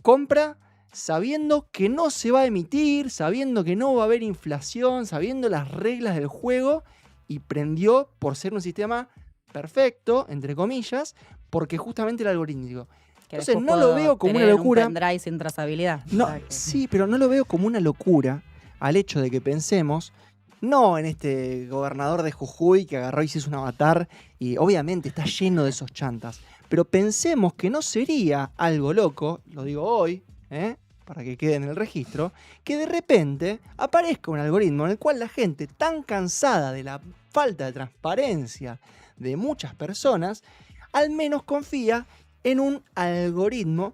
Speaker 1: compra sabiendo que no se va a emitir, sabiendo que no va a haber inflación, sabiendo las reglas del juego, y prendió por ser un sistema perfecto, entre comillas, porque justamente el algoritmo. Entonces no lo veo como una locura.
Speaker 2: Un pendrive sin trazabilidad.
Speaker 1: No, sí, pero no lo veo como una locura al hecho de que pensemos, no en este gobernador de Jujuy que agarró y se hizo un avatar y obviamente está lleno de esos chantas, pero pensemos que no sería algo loco, lo digo hoy, para que quede en el registro, que de repente aparezca un algoritmo en el cual la gente, tan cansada de la falta de transparencia de muchas personas, al menos confía en un algoritmo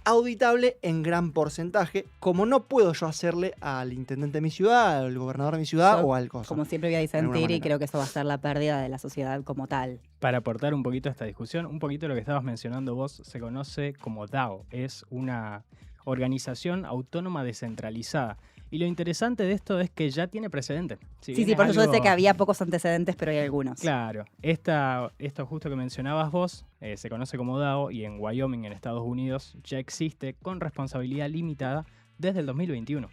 Speaker 1: auditable en gran porcentaje, como no puedo yo hacerle al intendente de mi ciudad, al gobernador de mi ciudad o al cosa.
Speaker 2: Como siempre voy a disentir y creo que eso va a ser la pérdida de la sociedad como tal.
Speaker 3: Para aportar un poquito a esta discusión, un poquito lo que estabas mencionando vos se conoce como DAO, es una organización autónoma descentralizada. Y lo interesante de esto es que ya tiene precedentes.
Speaker 2: Sí, por eso yo decía que había pocos antecedentes, pero hay algunos.
Speaker 3: Claro. Esto justo que mencionabas vos se conoce como DAO y en Wyoming, en Estados Unidos, ya existe con responsabilidad limitada desde el 2021.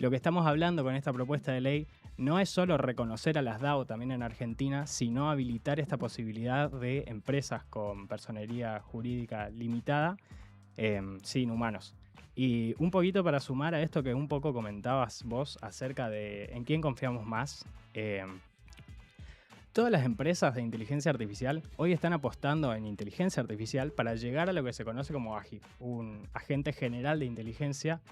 Speaker 3: Lo que estamos hablando con esta propuesta de ley no es solo reconocer a las DAO también en Argentina, sino habilitar esta posibilidad de empresas con personería jurídica limitada sin humanos. Y un poquito para sumar a esto que un poco comentabas vos acerca de en quién confiamos más. Todas las empresas de inteligencia artificial hoy están apostando en inteligencia artificial para llegar a lo que se conoce como AGI, un agente general de inteligencia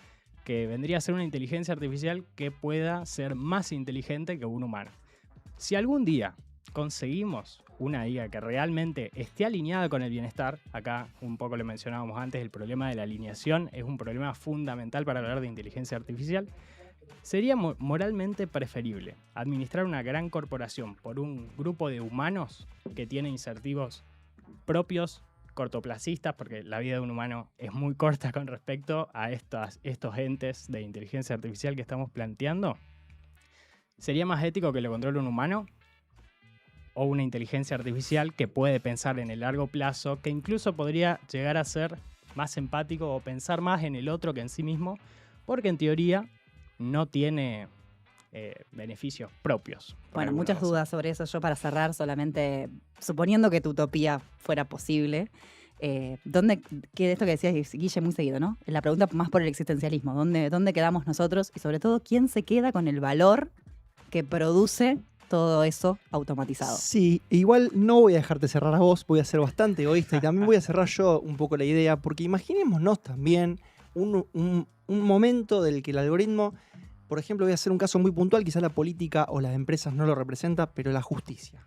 Speaker 3: que vendría a ser una inteligencia artificial que pueda ser más inteligente que un humano. Si algún día conseguimos una IA que realmente esté alineada con el bienestar, acá un poco lo mencionábamos antes, el problema de la alineación es un problema fundamental para hablar de inteligencia artificial, sería moralmente preferible administrar una gran corporación por un grupo de humanos que tiene incentivos propios, cortoplacistas, porque la vida de un humano es muy corta con respecto a estos entes de inteligencia artificial que estamos planteando. ¿Sería más ético que lo controle un humano? O una inteligencia artificial que puede pensar en el largo plazo, que incluso podría llegar a ser más empático o pensar más en el otro que en sí mismo, porque en teoría no tiene beneficios propios.
Speaker 2: Bueno, muchas dudas sobre eso. Yo para cerrar solamente, suponiendo que tu utopía fuera posible, que esto que decías Guille muy seguido, ¿no? La pregunta más por el existencialismo, ¿dónde quedamos nosotros? Y sobre todo, ¿quién se queda con el valor que produce todo eso automatizado.
Speaker 1: Sí, igual no voy a dejarte cerrar a vos, voy a ser bastante egoísta y también voy a cerrar yo un poco la idea, porque imaginémonos también un momento del que el algoritmo, por ejemplo, voy a hacer un caso muy puntual, quizás la política o las empresas no lo representa, pero la justicia.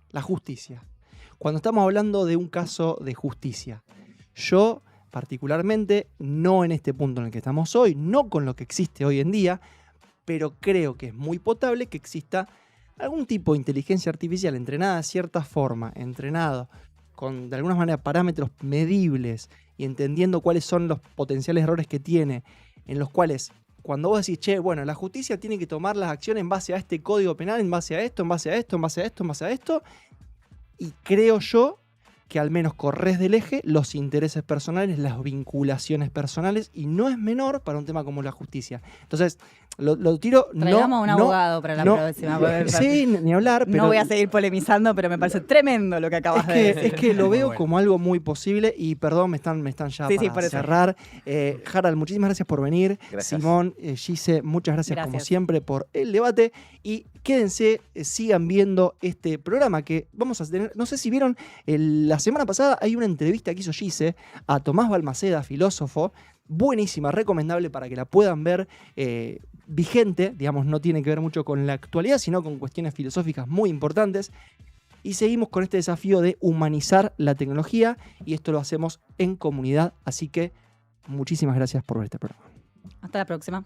Speaker 1: La justicia. Cuando estamos hablando de un caso de justicia, yo particularmente, no en este punto en el que estamos hoy, no con lo que existe hoy en día, pero creo que es muy potable que exista algún tipo de inteligencia artificial entrenada de cierta forma, entrenado con de alguna manera parámetros medibles y entendiendo cuáles son los potenciales errores que tiene, en los cuales cuando vos decís, che, bueno, la justicia tiene que tomar las acciones en base a este código penal, en base a esto, en base a esto, en base a esto, en base a esto, y creo yo que al menos corres del eje los intereses personales, las vinculaciones personales, y no es menor para un tema como la justicia. Entonces, lo tiro...
Speaker 2: Traigamos a un abogado para la próxima.
Speaker 1: Sí, ni hablar, pero...
Speaker 2: No voy a seguir polemizando, pero me parece tremendo lo que acabas de decir.
Speaker 1: Es que lo veo como algo muy posible y perdón, me están ya para cerrar. Harald, muchísimas gracias por venir.
Speaker 4: Gracias.
Speaker 1: Simón, Gise, muchas gracias como
Speaker 2: Gracias.
Speaker 1: siempre por el debate y quédense, sigan viendo este programa que vamos a tener, no sé si vieron, la semana pasada hay una entrevista que hizo Gise a Tomás Balmaceda, filósofo, buenísima, recomendable para que la puedan ver, vigente, digamos, no tiene que ver mucho con la actualidad, sino con cuestiones filosóficas muy importantes. Y seguimos con este desafío de humanizar la tecnología y esto lo hacemos en comunidad, así que muchísimas gracias por ver este programa.
Speaker 2: Hasta la próxima.